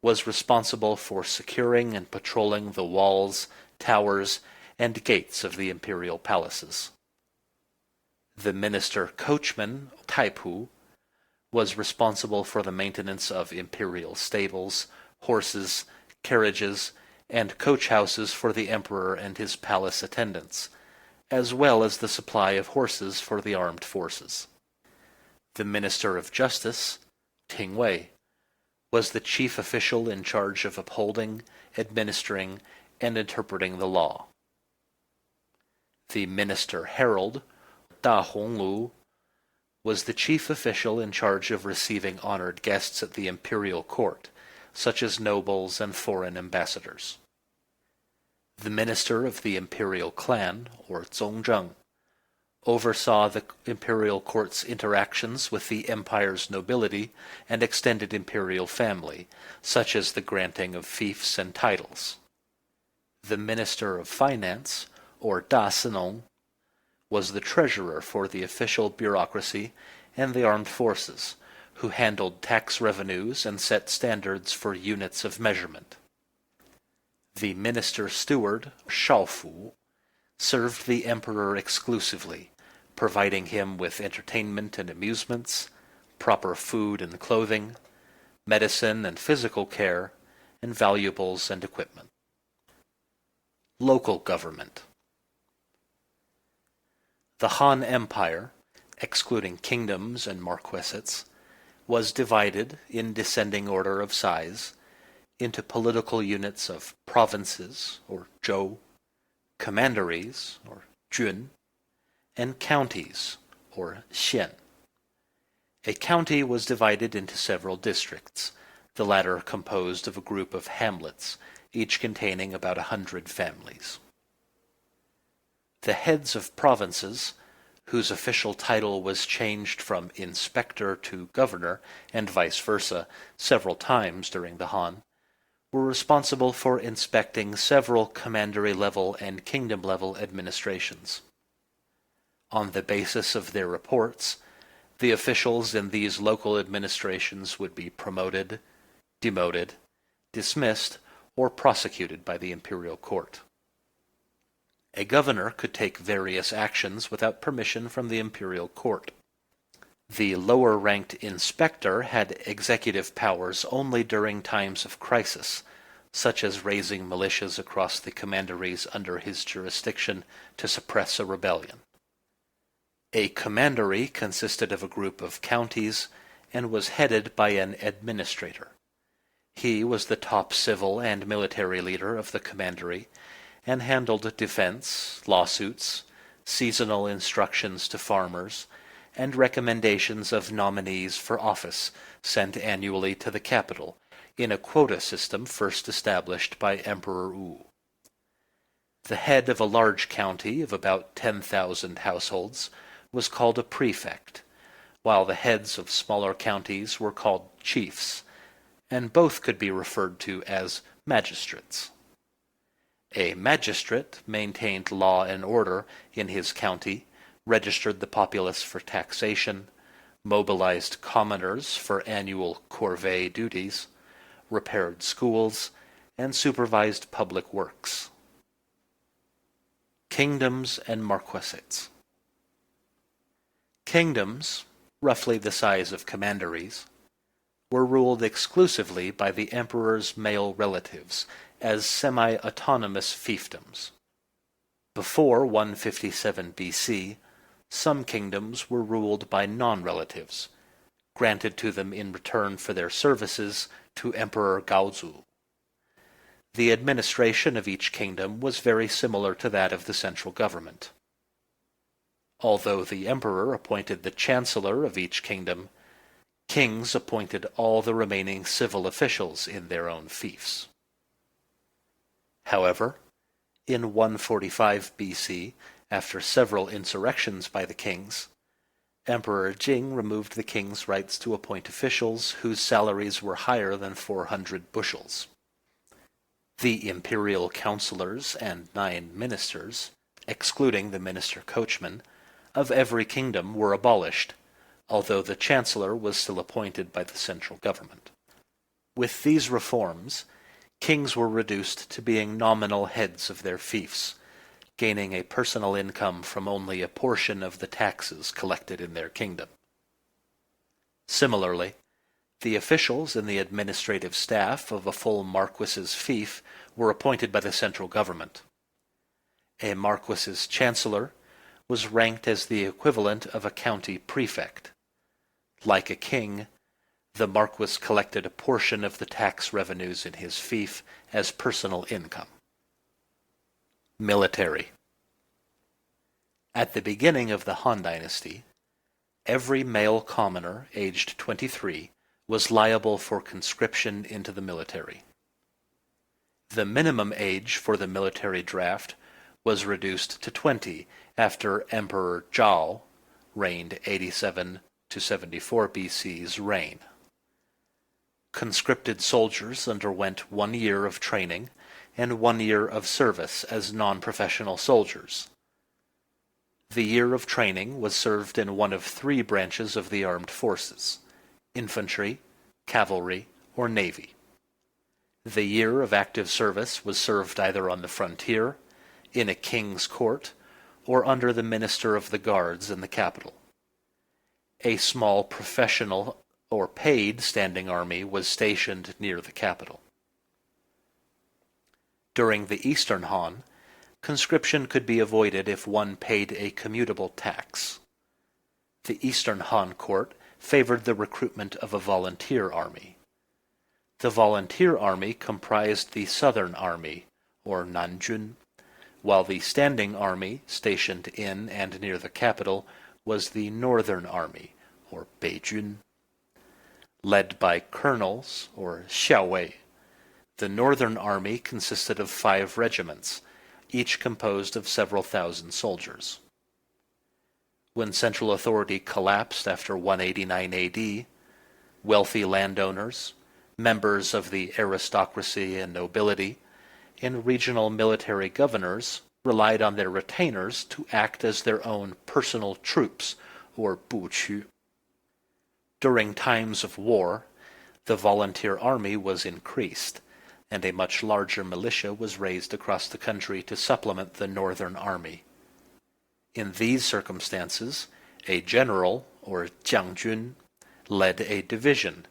was responsible for securing and patrolling the walls, towers, and gates of the imperial palaces. The Minister Coachman, Taipu, was responsible for the maintenance of imperial stables, horses, carriages, and coach houses for the emperor and his palace attendants, as well as the supply of horses for the armed forces. The Minister of Justice, Ting Wei, was the chief official in charge of upholding, administering, and interpreting the law. The minister herald, Da Honglu, was the chief official in charge of receiving honored guests at the imperial court, such as nobles and foreign ambassadors. The minister of the imperial clan, or Zhongzheng, oversaw the imperial court's interactions with the empire's nobility and extended imperial family, such as the granting of fiefs and titles. The minister of finance, or Da Sinong, was the treasurer for the official bureaucracy and the armed forces, who handled tax revenues and set standards for units of measurement. The minister-steward, Shaofu, served the emperor exclusively, providing him with entertainment and amusements, proper food and clothing, medicine and physical care, and valuables and equipment. Local government. The Han Empire, excluding kingdoms and marquessates, was divided, in descending order of size, into political units of provinces, or zhou, commanderies, or jun, and counties, or xian. A county was divided into several districts, the latter composed of a group of hamlets, each containing about 100 families. The heads of provinces, whose official title was changed from inspector to governor, and vice versa, several times during the Han, were responsible for inspecting several commandery-level and kingdom-level administrations. On the basis of their reports, the officials in these local administrations would be promoted, demoted, dismissed, or prosecuted by the imperial court. A governor could take various actions without permission from the imperial court. The lower-ranked inspector had executive powers only during times of crisis, such as raising militias across the commanderies under his jurisdiction to suppress a rebellion. A commandery consisted of a group of counties and was headed by an administrator. He was the top civil and military leader of the commandery and handled defense, lawsuits, seasonal instructions to farmers, and recommendations of nominees for office sent annually to the capital in a quota system first established by Emperor Wu. The head of a large county of about 10,000 households was called a prefect, while the heads of smaller counties were called chiefs, and both could be referred to as magistrates. A magistrate maintained law and order in his county, registered the populace for taxation, mobilized commoners for annual corvée duties, repaired schools, and supervised public works. Kingdoms and marquessates. Kingdoms, roughly the size of commanderies, were ruled exclusively by the emperor's male relatives as semi-autonomous fiefdoms. Before 157 BC, some kingdoms were ruled by non-relatives, granted to them in return for their services to Emperor Gaozu. The administration of each kingdom was very similar to that of the central government. Although the emperor appointed the chancellor of each kingdom, kings appointed all the remaining civil officials in their own fiefs. However, in 145 BC, after several insurrections by the kings, Emperor Jing removed the king's rights to appoint officials whose salaries were higher than 400 bushels. The imperial councillors and 9 ministers, excluding the minister-coachman, of every kingdom were abolished, although the chancellor was still appointed by the central government. With these reforms, kings were reduced to being nominal heads of their fiefs, gaining a personal income from only a portion of the taxes collected in their kingdom. Similarly, the officials in the administrative staff of a full marquis's fief were appointed by the central government. A marquis's chancellor was ranked as the equivalent of a county prefect. Like a king, the marquis collected a portion of the tax revenues in his fief as personal income. Military. At the beginning of the Han Dynasty, every male commoner aged 23 was liable for conscription into the military. The minimum age for the military draft was reduced to 20 after Emperor Zhao reigned 87 to 74 BC's reign. Conscripted soldiers underwent 1 year of training and 1 year of service as non-professional soldiers. The year of training was served in one of 3 branches of the armed forces: infantry, cavalry, or navy. The year of active service was served either on the frontier, in a king's court, or under the minister of the guards in the capital. A small professional or paid standing army was stationed near the capital. During the Eastern Han, conscription could be avoided if one paid a commutable tax. The Eastern Han court favored the recruitment of a volunteer army. The volunteer army comprised the Southern Army, or Nanjun, while the standing army stationed in and near the capital was the Northern Army, or Beijun. Led by colonels, or xiaowei, the Northern Army consisted of 5 regiments, each composed of several thousand soldiers. When central authority collapsed after 189 AD, wealthy landowners, members of the aristocracy and nobility, and regional military governors relied on their retainers to act as their own personal troops, or buqu. During times of war, the volunteer army was increased, and a much larger militia was raised across the country to supplement the Northern Army. In these circumstances, a general, or jiangjun, led a division,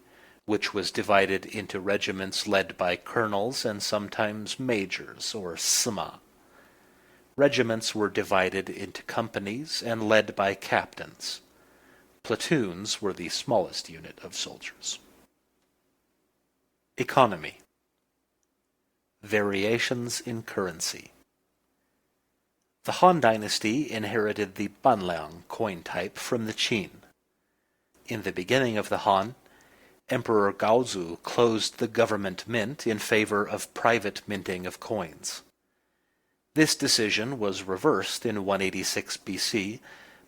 which was divided into regiments led by colonels and sometimes majors, or sima. Regiments were divided into companies and led by captains. Platoons were the smallest unit of soldiers. Economy. Variations in currency. The Han Dynasty inherited the banliang coin type from the Qin. In the beginning of the Han, Emperor Gaozu closed the government mint in favor of private minting of coins. This decision was reversed in 186 BC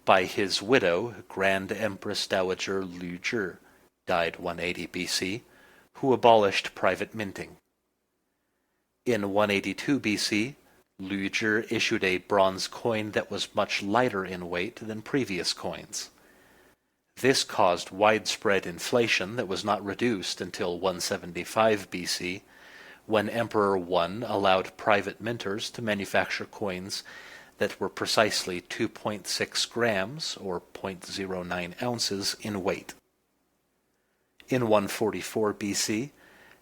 by his widow, Grand Empress Dowager Lü Zhi, died 180 BC, who abolished private minting. In 182 BC, Lü Zhi issued a bronze coin that was much lighter in weight than previous coins. This caused widespread inflation that was not reduced until 175 BC, when Emperor Wen allowed private minters to manufacture coins that were precisely 2.6 grams, or 0.09 ounces, in weight. In 144 BC,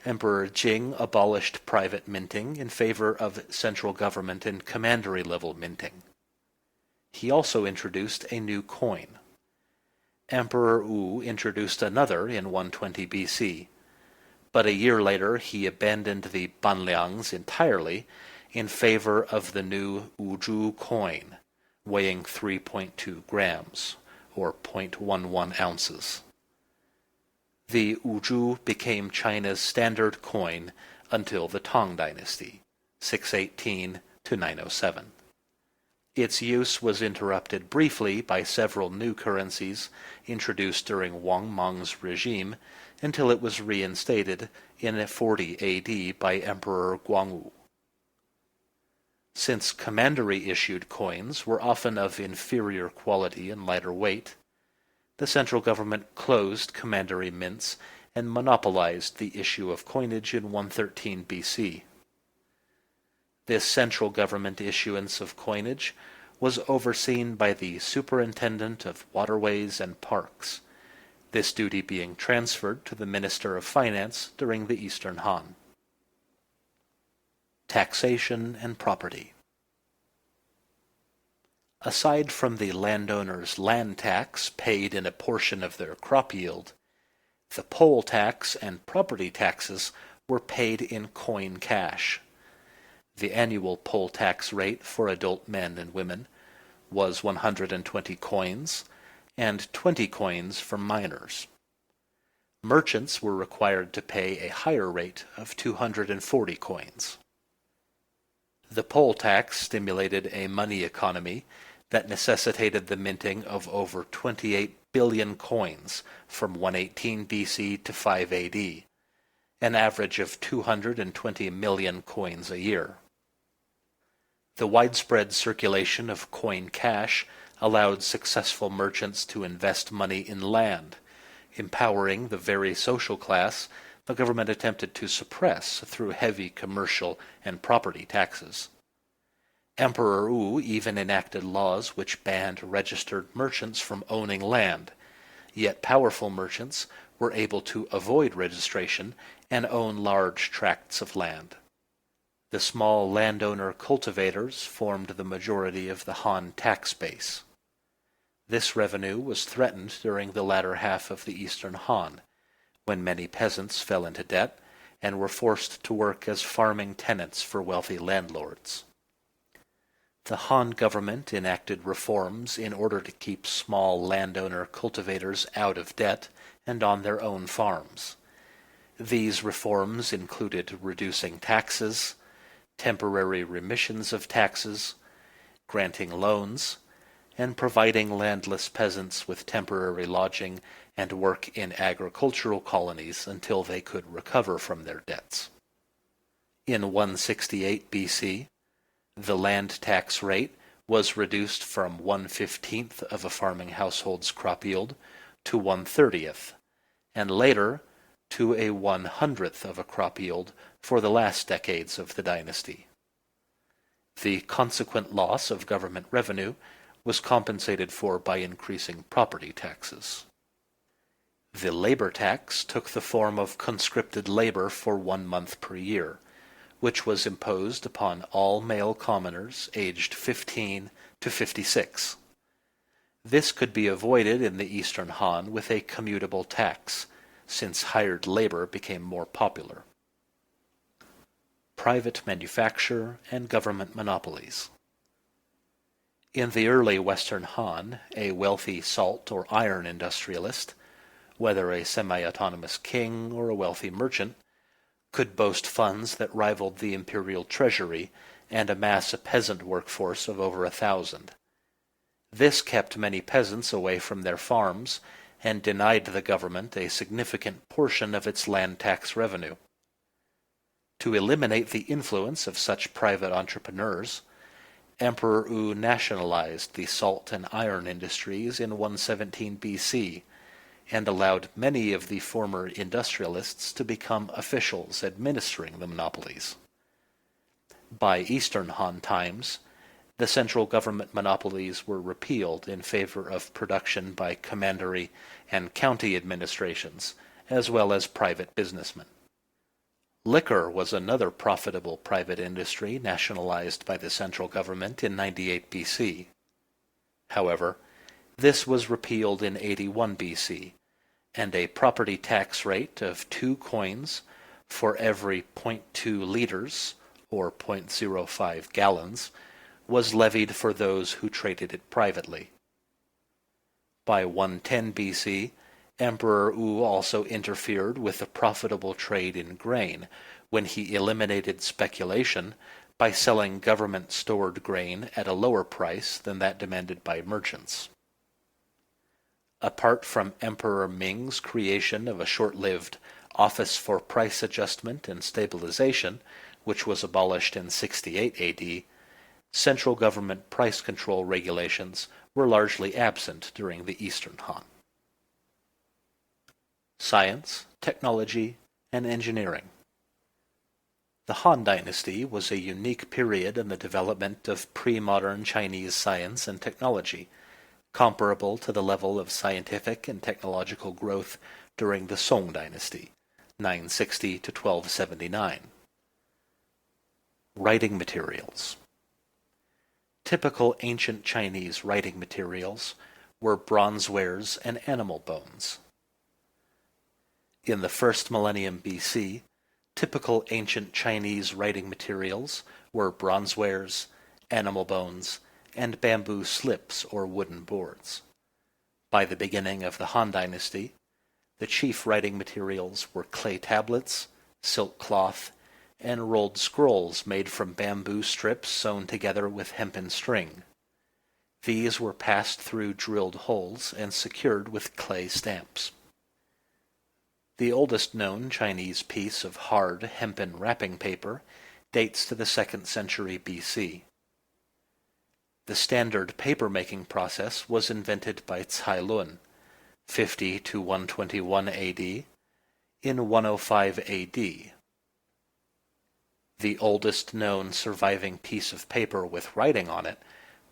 Emperor Jing abolished private minting in favor of central government and commandery-level minting. He also introduced a new coin. Emperor Wu introduced another in 120 BC, but a year later he abandoned the banliangs entirely in favor of the new Wuzhu coin, weighing 3.2 grams, or 0.11 ounces. The Wuzhu became China's standard coin until the Tang Dynasty, 618 to 907. Its use was interrupted briefly by several new currencies introduced during Wang Mang's regime until it was reinstated in 40 AD by Emperor Guangwu. Since commandery-issued coins were often of inferior quality and lighter weight, the central government closed commandery mints and monopolized the issue of coinage in 113 BC. This central government issuance of coinage was overseen by the Superintendent of Waterways and Parks, this duty being transferred to the Minister of Finance during the Eastern Han. Taxation and property. Aside from the landowner's land tax paid in a portion of their crop yield, the poll tax and property taxes were paid in coin cash. The annual poll tax rate for adult men and women was 120 coins, and 20 coins for miners. Merchants were required to pay a higher rate of 240 coins. The poll tax stimulated a money economy that necessitated the minting of over 28 billion coins from 118 BC to 5 AD, an average of 220 million coins a year. The widespread circulation of coin cash allowed successful merchants to invest money in land, empowering the very social class the government attempted to suppress through heavy commercial and property taxes. Emperor Wu even enacted laws which banned registered merchants from owning land, yet powerful merchants were able to avoid registration and own large tracts of land. The small landowner cultivators formed the majority of the Han tax base. This revenue was threatened during the latter half of the Eastern Han, when many peasants fell into debt and were forced to work as farming tenants for wealthy landlords. The Han government enacted reforms in order to keep small landowner cultivators out of debt and on their own farms. These reforms included reducing taxes, temporary remissions of taxes, granting loans, and providing landless peasants with temporary lodging and work in agricultural colonies until they could recover from their debts. In 168 BC, the land tax rate was reduced from 1/15th of a farming household's crop yield to 1/30th, and later to a 1/100th of a crop yield for the last decades of the dynasty. The consequent loss of government revenue was compensated for by increasing property taxes. The labor tax took the form of conscripted labor for 1 month per year, which was imposed upon all male commoners aged 15 to 56. This could be avoided in the Eastern Han with a commutable tax, since hired labor became more popular. Private manufacture and government monopolies. In the early Western Han, a wealthy salt or iron industrialist, whether a semi-autonomous king or a wealthy merchant, could boast funds that rivaled the imperial treasury and amass a peasant workforce of over 1,000. This kept many peasants away from their farms and denied the government a significant portion of its land tax revenue. To eliminate the influence of such private entrepreneurs, Emperor Wu nationalized the salt and iron industries in 117 BC and allowed many of the former industrialists to become officials administering the monopolies. By Eastern Han times, the central government monopolies were repealed in favor of production by commandery and county administrations, as well as private businessmen. Liquor was another profitable private industry nationalized by the central government in 98 BC. However, this was repealed in 81 BC, and a property tax rate of 2 coins for every 0.2 liters, or 0.05 gallons, was levied for those who traded it privately. By 110 BC, Emperor Wu also interfered with the profitable trade in grain when he eliminated speculation by selling government-stored grain at a lower price than that demanded by merchants. Apart from Emperor Ming's creation of a short-lived Office for Price Adjustment and Stabilization, which was abolished in 68 AD, central government price control regulations were largely absent during the Eastern Han. Science, technology, and engineering. The Han Dynasty was a unique period in the development of pre-modern Chinese science and technology, comparable to the level of scientific and technological growth during the Song Dynasty, 960 to 1279. Writing materials. Typical ancient Chinese writing materials were bronzewares and animal bones. In the first millennium BC, typical ancient Chinese writing materials were bronzewares, animal bones, and bamboo slips or wooden boards. By the beginning of the Han Dynasty, the chief writing materials were clay tablets, silk cloth, and rolled scrolls made from bamboo strips sewn together with hempen string. These were passed through drilled holes and secured with clay stamps. The oldest known Chinese piece of hard hempen wrapping paper dates to the 2nd century BC. The standard paper-making process was invented by Cai Lun, 50 to 121 AD, in 105 AD. The oldest known surviving piece of paper with writing on it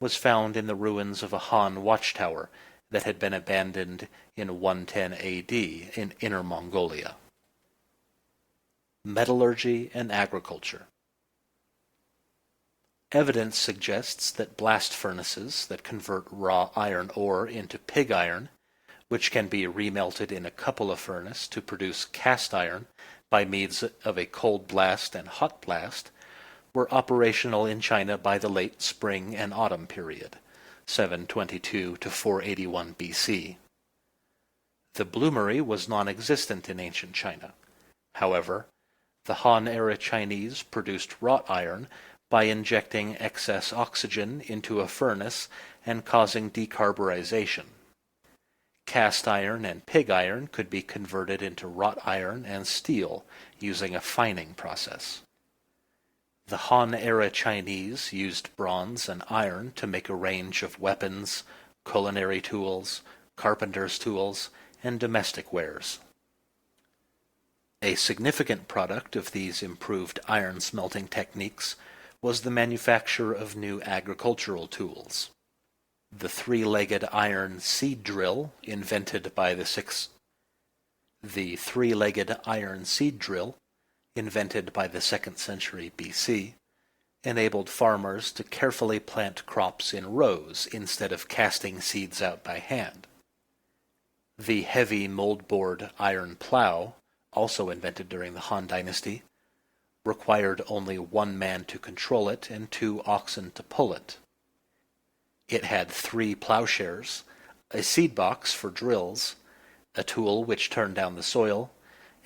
was found in the ruins of a Han watchtower that had been abandoned in 110 AD in Inner Mongolia. Metallurgy and agriculture. Evidence suggests that blast furnaces that convert raw iron ore into pig iron, which can be remelted in a cupola furnace to produce cast iron by means of a cold blast and hot blast, were operational in China by the late spring and autumn period, 722 to 481 BC. The bloomery was non-existent in ancient China. However, the Han-era Chinese produced wrought iron by injecting excess oxygen into a furnace and causing decarburization. Cast iron and pig iron could be converted into wrought iron and steel using a fining process. The Han-era Chinese used bronze and iron to make a range of weapons, culinary tools, carpenter's tools, and domestic wares. A significant product of these improved iron smelting techniques was the manufacture of new agricultural tools. The three-legged iron seed drill invented by the 2nd century BC enabled farmers to carefully plant crops in rows instead of casting seeds out by hand. The heavy moldboard iron plow, also invented during the Han Dynasty, required only one man to control it and 2 oxen to pull it. It had 3 plowshares, a seed box for drills, a tool which turned down the soil,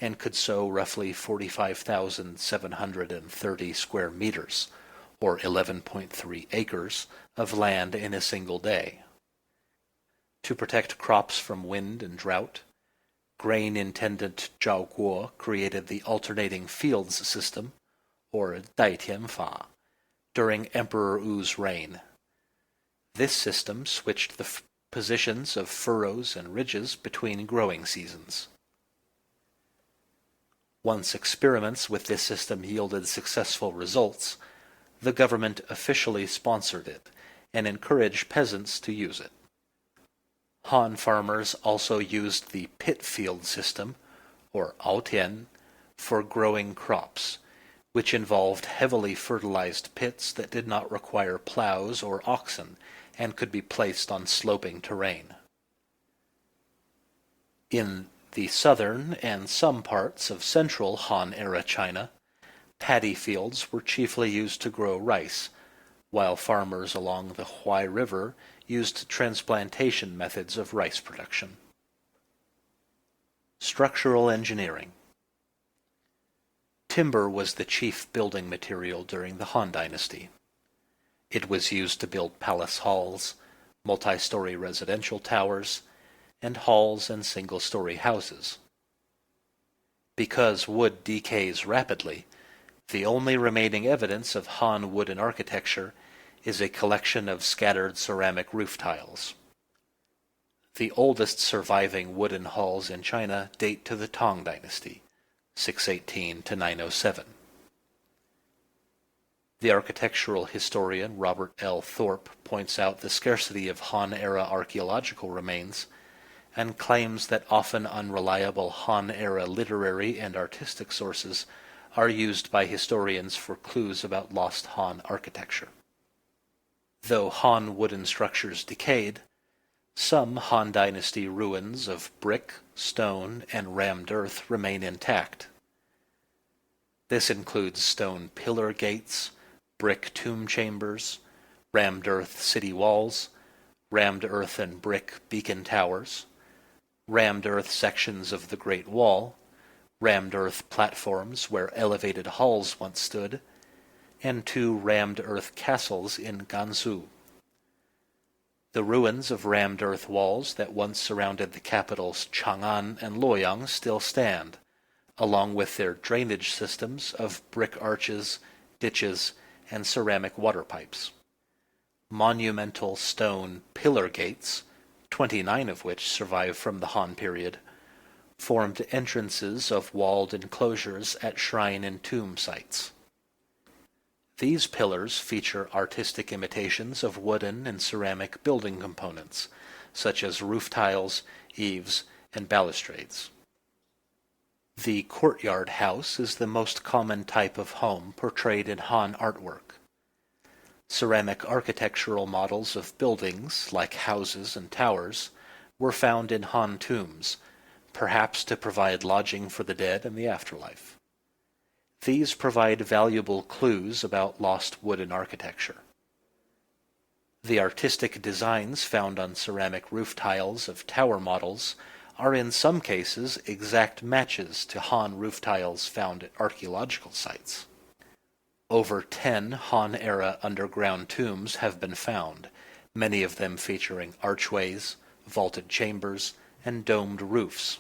and could sow roughly 45,730 square meters, or 11.3 acres, of land in a single day. To protect crops from wind and drought, grain intendant Zhao Guo created the alternating fields system, or Daitianfa, during Emperor Wu's reign. This system switched the positions of furrows and ridges between growing seasons. Once experiments with this system yielded successful results, the government officially sponsored it and encouraged peasants to use it. Han farmers also used the pit field system, or aotian, for growing crops, which involved heavily fertilized pits that did not require plows or oxen and could be placed on sloping terrain. In the southern and some parts of central Han-era China, paddy fields were chiefly used to grow rice, while farmers along the Huai River used transplantation methods of rice production. Structural engineering. Timber was the chief building material during the Han Dynasty. It was used to build palace halls, multi-story residential towers, and halls and single-story houses. Because wood decays rapidly, the only remaining evidence of Han wooden architecture is a collection of scattered ceramic roof tiles. The oldest surviving wooden halls in China date to the Tang Dynasty, 618 to 907. The architectural historian Robert L. Thorpe points out the scarcity of Han-era archaeological remains and claims that often unreliable Han-era literary and artistic sources are used by historians for clues about lost Han architecture. Though Han wooden structures decayed, some Han Dynasty ruins of brick, stone, and rammed earth remain intact. This includes stone pillar gates, brick tomb chambers, rammed earth city walls, rammed earth and brick beacon towers, rammed earth sections of the Great Wall, rammed earth platforms where elevated halls once stood, and 2 rammed earth castles in Gansu. The ruins of rammed earth walls that once surrounded the capitals Chang'an and Luoyang still stand, along with their drainage systems of brick arches, ditches, and ceramic water pipes. Monumental stone pillar gates, 29 of which survive from the Han period, formed entrances of walled enclosures at shrine and tomb sites. These pillars feature artistic imitations of wooden and ceramic building components, such as roof tiles, eaves, and balustrades. The courtyard house is the most common type of home portrayed in Han artwork. Ceramic architectural models of buildings, like houses and towers, were found in Han tombs, perhaps to provide lodging for the dead in the afterlife. These provide valuable clues about lost wooden architecture. The artistic designs found on ceramic roof tiles of tower models are in some cases exact matches to Han roof tiles found at archaeological sites. Over 10 Han-era underground tombs have been found, many of them featuring archways, vaulted chambers, and domed roofs.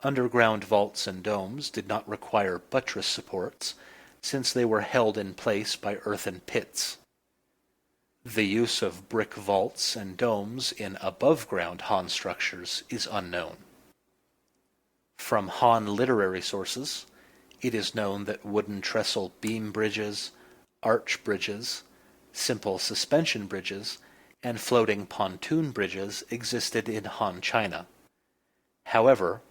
Underground vaults and domes did not require buttress supports, since they were held in place by earthen pits. The use of brick vaults and domes in above-ground Han structures is unknown. From Han literary sources, it is known that wooden trestle beam bridges, arch bridges, simple suspension bridges, and floating pontoon bridges existed in Han China. However,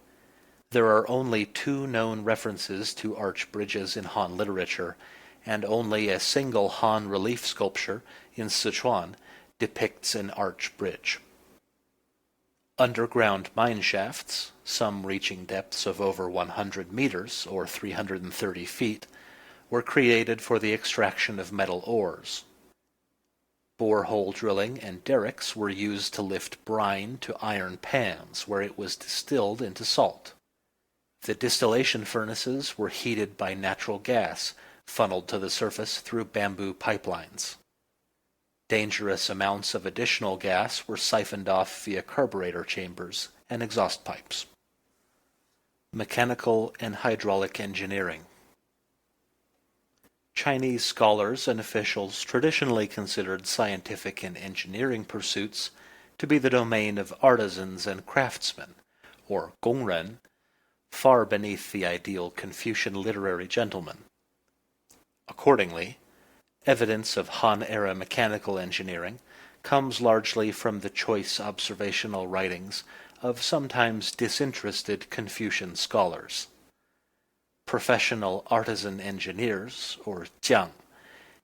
there are only 2 known references to arch bridges in Han literature, and only a single Han relief sculpture in Sichuan depicts an arch bridge. Underground mine shafts, some reaching depths of over 100 meters or 330 feet, were created for the extraction of metal ores. Borehole drilling and derricks were used to lift brine to iron pans where it was distilled into salt. The distillation furnaces were heated by natural gas, funneled to the surface through bamboo pipelines. Dangerous amounts of additional gas were siphoned off via carburetor chambers and exhaust pipes. Mechanical and hydraulic engineering. Chinese scholars and officials traditionally considered scientific and engineering pursuits to be the domain of artisans and craftsmen, or gongren, far beneath the ideal Confucian literary gentleman. Accordingly, evidence of Han-era mechanical engineering comes largely from the choice observational writings of sometimes disinterested Confucian scholars. Professional artisan engineers, or jiang,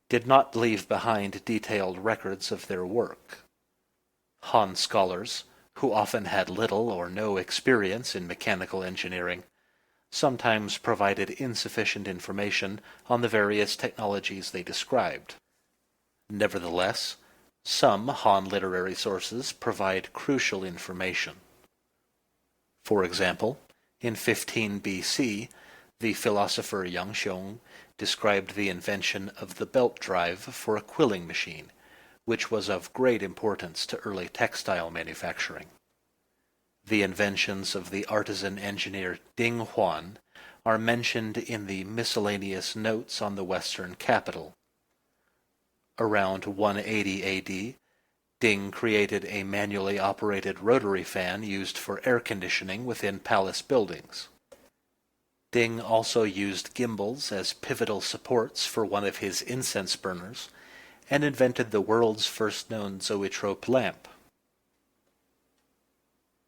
did not leave behind detailed records of their work. Han scholars, who often had little or no experience in mechanical engineering, sometimes provided insufficient information on the various technologies they described. Nevertheless, some Han literary sources provide crucial information. For example, in 15 BC, the philosopher Yang Xiong described the invention of the belt drive for a quilling machine, which was of great importance to early textile manufacturing. The inventions of the artisan engineer Ding Huan are mentioned in the miscellaneous notes on the Western capital. Around 180 AD, Ding created a manually operated rotary fan used for air conditioning within palace buildings. Ding also used gimbals as pivotal supports for one of his incense burners, and invented the world's first known zoetrope lamp.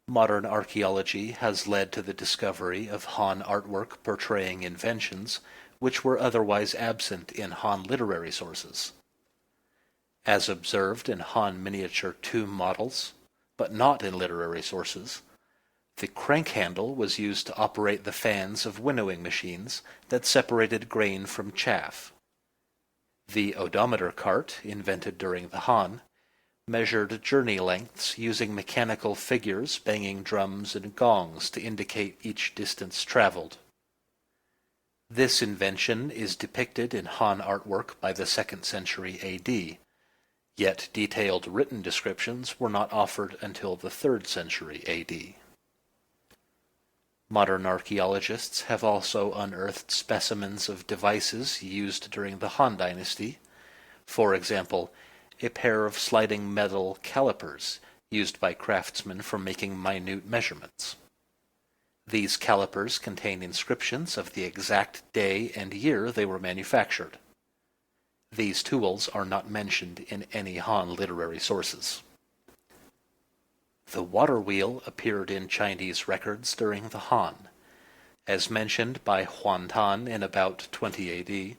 Modern archaeology has led to the discovery of Han artwork portraying inventions which were otherwise absent in Han literary sources. As observed in Han miniature tomb models, but not in literary sources, the crank handle was used to operate the fans of winnowing machines that separated grain from chaff. The odometer cart, invented during the Han, measured journey lengths using mechanical figures banging drums and gongs to indicate each distance traveled. This invention is depicted in Han artwork by the 2nd century AD, yet detailed written descriptions were not offered until the 3rd century AD. Modern archaeologists have also unearthed specimens of devices used during the Han Dynasty, for example, a pair of sliding metal calipers used by craftsmen for making minute measurements. These calipers contain inscriptions of the exact day and year they were manufactured. These tools are not mentioned in any Han literary sources. The water wheel appeared in Chinese records during the Han. As mentioned by Huan Tan in about 20 AD,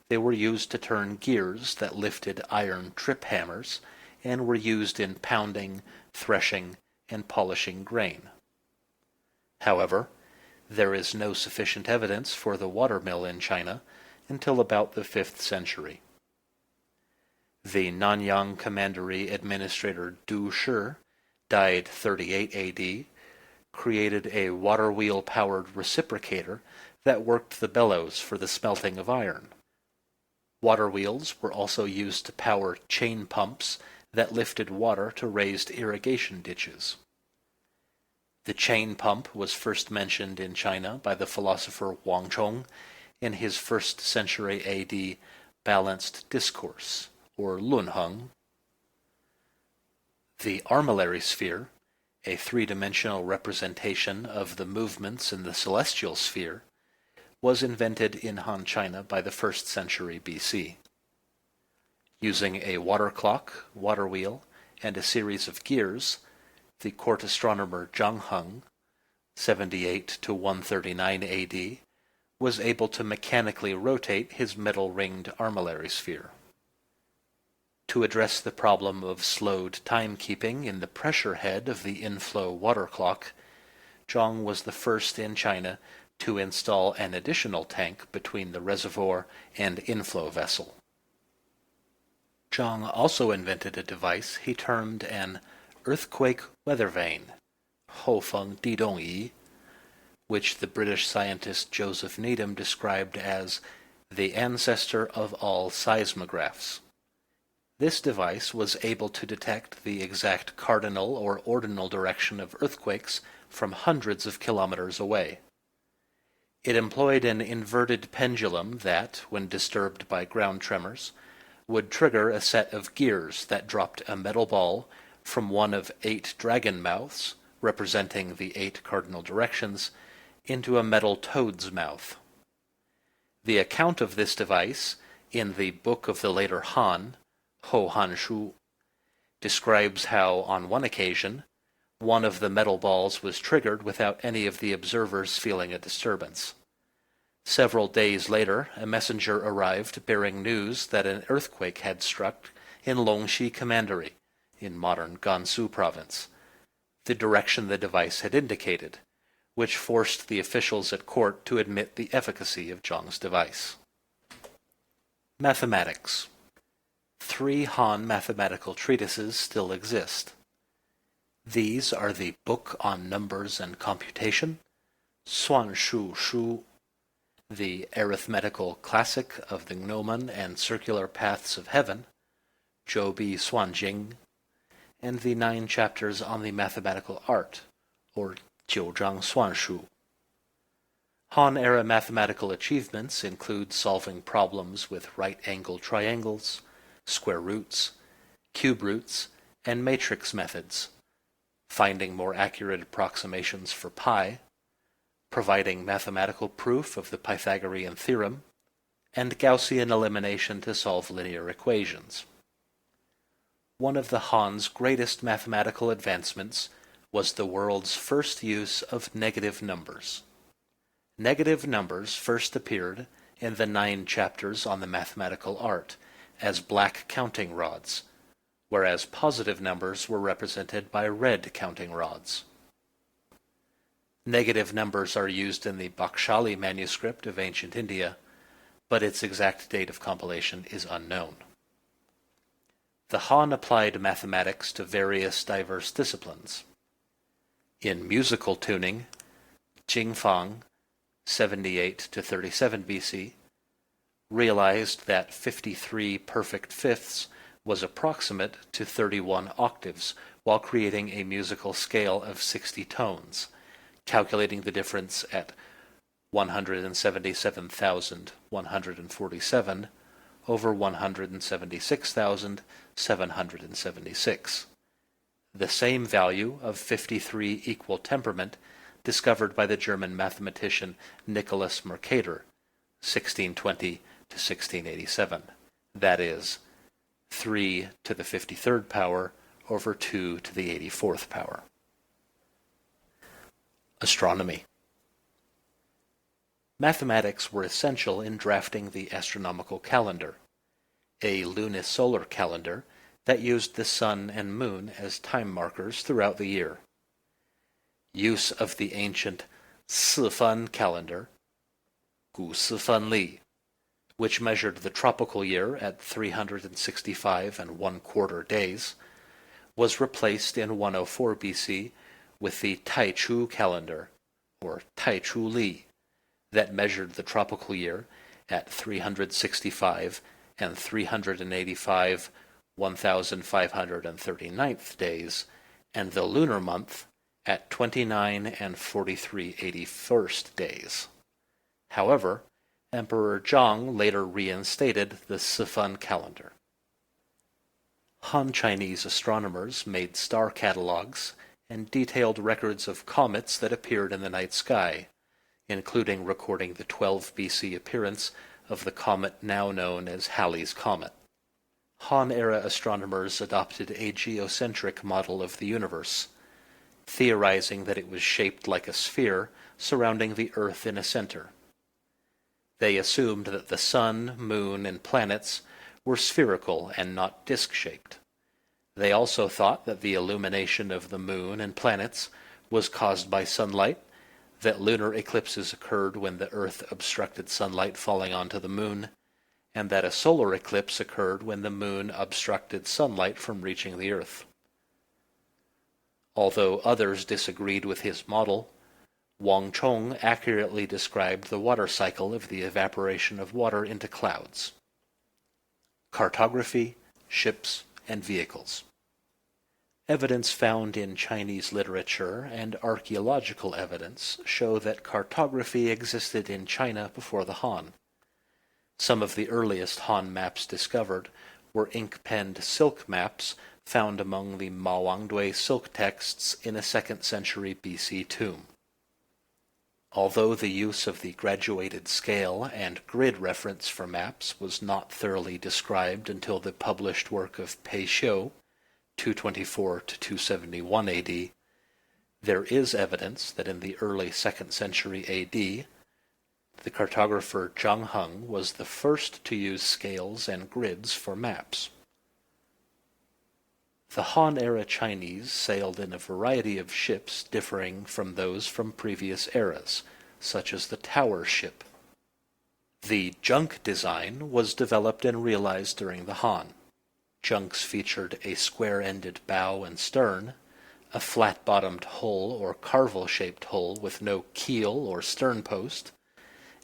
they were used to turn gears that lifted iron trip hammers and were used in pounding, threshing, and polishing grain. However, there is no sufficient evidence for the watermill in China until about the 5th century. The Nanyang Commandery administrator Du Shi died 38 AD, created a water wheel-powered reciprocator that worked the bellows for the smelting of iron. Water wheels were also used to power chain pumps that lifted water to raised irrigation ditches. The chain pump was first mentioned in China by the philosopher Wang Chong in his 1st century AD Balanced Discourse, or Lunheng. The armillary sphere, a three-dimensional representation of the movements in the celestial sphere, was invented in Han China by the 1st century BC. Using a water clock, water wheel, and a series of gears, the court astronomer Zhang Heng, 78 to 139 AD, was able to mechanically rotate his metal-ringed armillary sphere. To address the problem of slowed timekeeping in the pressure head of the inflow water clock, Zhang was the first in China to install an additional tank between the reservoir and inflow vessel. Zhang also invented a device he termed an earthquake weather vane, Houfeng Didongyi, which the British scientist Joseph Needham described as the ancestor of all seismographs. This device was able to detect the exact cardinal or ordinal direction of earthquakes from hundreds of kilometers away. It employed an inverted pendulum that, when disturbed by ground tremors, would trigger a set of gears that dropped a metal ball from one of 8 dragon mouths, representing the 8 cardinal directions, into a metal toad's mouth. The account of this device, in the Book of the Later Han, Ho Han Shu, describes how, on one occasion, one of the metal balls was triggered without any of the observers feeling a disturbance. Several days later, a messenger arrived bearing news that an earthquake had struck in Longxi Commandery, in modern Gansu province, the direction the device had indicated, which forced the officials at court to admit the efficacy of Zhang's device. Mathematics. 3 Han mathematical treatises still exist. These are the Book on Numbers and Computation, Suan Shu Shu, the Arithmetical Classic of the Gnomon and Circular Paths of Heaven, Zhou Bi Suan Jing, and the 9 chapters on the mathematical art, or Jiu Zhang Suan Shu. Han-era mathematical achievements include solving problems with right-angle triangles, square roots, cube roots, and matrix methods, finding more accurate approximations for pi, providing mathematical proof of the Pythagorean theorem, and Gaussian elimination to solve linear equations. One of the Han's greatest mathematical advancements was the world's first use of negative numbers. Negative numbers first appeared in the 9 chapters on the mathematical art as black counting rods, whereas positive numbers were represented by red counting rods. Negative numbers are used in the Bakshali manuscript of ancient India, but its exact date of compilation is unknown. The Han applied mathematics to various diverse disciplines. In musical tuning, Jingfang, 78 to 37 BC, realized that 53 perfect fifths was approximate to 31 octaves while creating a musical scale of 60 tones, calculating the difference at 177,147 over 176,776. The same value of 53 equal temperament discovered by the German mathematician Nicholas Mercator, 1620 to 1687. That is, 3 to the 53rd power over 2 to the 84th power. Astronomy. Mathematics were essential in drafting the astronomical calendar, a lunisolar calendar that used the sun and moon as time markers throughout the year. Use of the ancient Sifan calendar, 古四分历, which measured the tropical year at 365 1/4 days, was replaced in 104 BC with the Taichu calendar, or Taichu Li, that measured the tropical year at 365 385 1539th days, and the lunar month at 29 43 81st days. However, Emperor Zhang later reinstated the Sifan calendar. Han Chinese astronomers made star catalogues and detailed records of comets that appeared in the night sky, including recording the 12 BC appearance of the comet now known as Halley's Comet. Han-era astronomers adopted a geocentric model of the universe, theorizing that it was shaped like a sphere surrounding the Earth in a center. They assumed that the sun, moon, and planets were spherical and not disc-shaped. They also thought that the illumination of the moon and planets was caused by sunlight, that lunar eclipses occurred when the Earth obstructed sunlight falling onto the moon, and that a solar eclipse occurred when the moon obstructed sunlight from reaching the Earth. Although others disagreed with his model, Wang Chong accurately described the water cycle of the evaporation of water into clouds. Cartography, ships, and vehicles. Evidence found in Chinese literature and archaeological evidence show that cartography existed in China before the Han. Some of the earliest Han maps discovered were ink-penned silk maps found among the Mawangdui silk texts in a 2nd century BC tomb. Although the use of the graduated scale and grid reference for maps was not thoroughly described until the published work of Pei Xiu, 224 to 271 AD, there is evidence that in the early 2nd century AD, the cartographer Zhang Heng was the first to use scales and grids for maps. The Han-era Chinese sailed in a variety of ships differing from those from previous eras, such as the tower ship. The junk design was developed and realized during the Han. Junks featured a square-ended bow and stern, a flat-bottomed hull or carvel-shaped hull with no keel or stern post,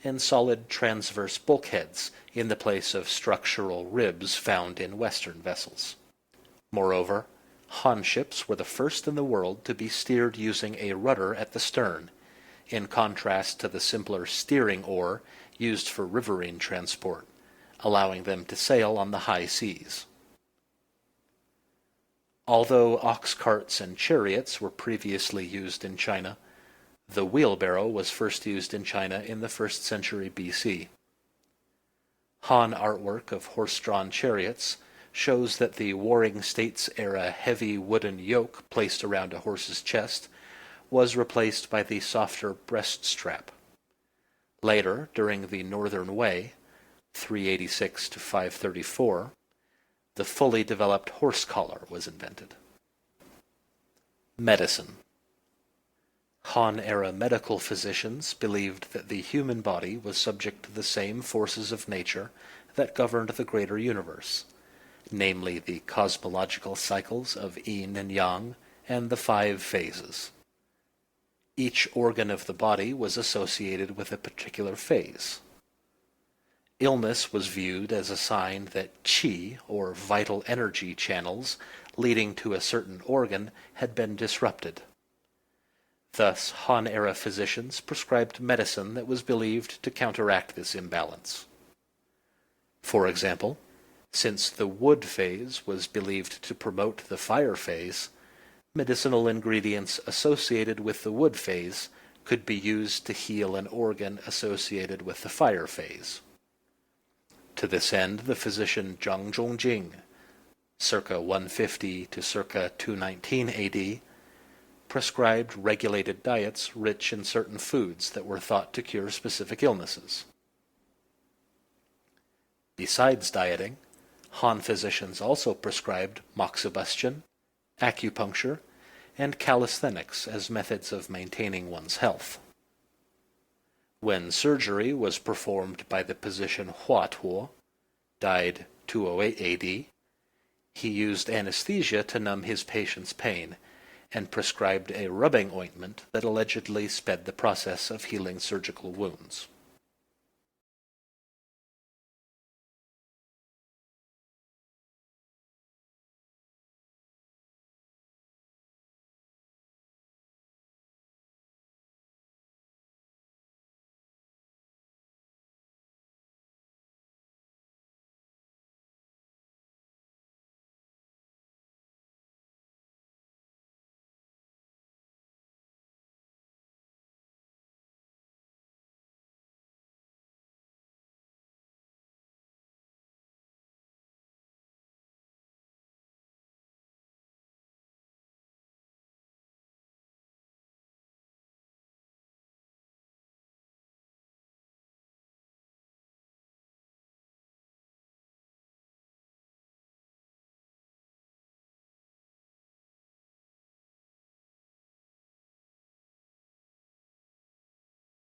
and solid transverse bulkheads in the place of structural ribs found in Western vessels. Moreover, Han ships were the first in the world to be steered using a rudder at the stern, in contrast to the simpler steering oar used for riverine transport, allowing them to sail on the high seas. Although ox carts and chariots were previously used in China, the wheelbarrow was first used in China in the 1st century BC. Han artwork of horse-drawn chariots shows that the Warring States-era heavy wooden yoke placed around a horse's chest was replaced by the softer breast strap. Later, during the Northern Way, 386 to 534, the fully developed horse collar was invented. Medicine. Han-era medical physicians believed that the human body was subject to the same forces of nature that governed the greater universe, namely the cosmological cycles of yin and yang and the 5 phases. Each organ of the body was associated with a particular phase. Illness was viewed as a sign that qi, or vital energy channels, leading to a certain organ had been disrupted. Thus, Han-era physicians prescribed medicine that was believed to counteract this imbalance. For example, since the wood phase was believed to promote the fire phase, medicinal ingredients associated with the wood phase could be used to heal an organ associated with the fire phase. To this end, the physician Zhang Zhongjing, circa 150 to circa 219 AD, prescribed regulated diets rich in certain foods that were thought to cure specific illnesses. Besides dieting, Han physicians also prescribed moxibustion, acupuncture, and calisthenics as methods of maintaining one's health. When surgery was performed by the physician Hua Tuo, died 208 AD, he used anesthesia to numb his patient's pain and prescribed a rubbing ointment that allegedly sped the process of healing surgical wounds.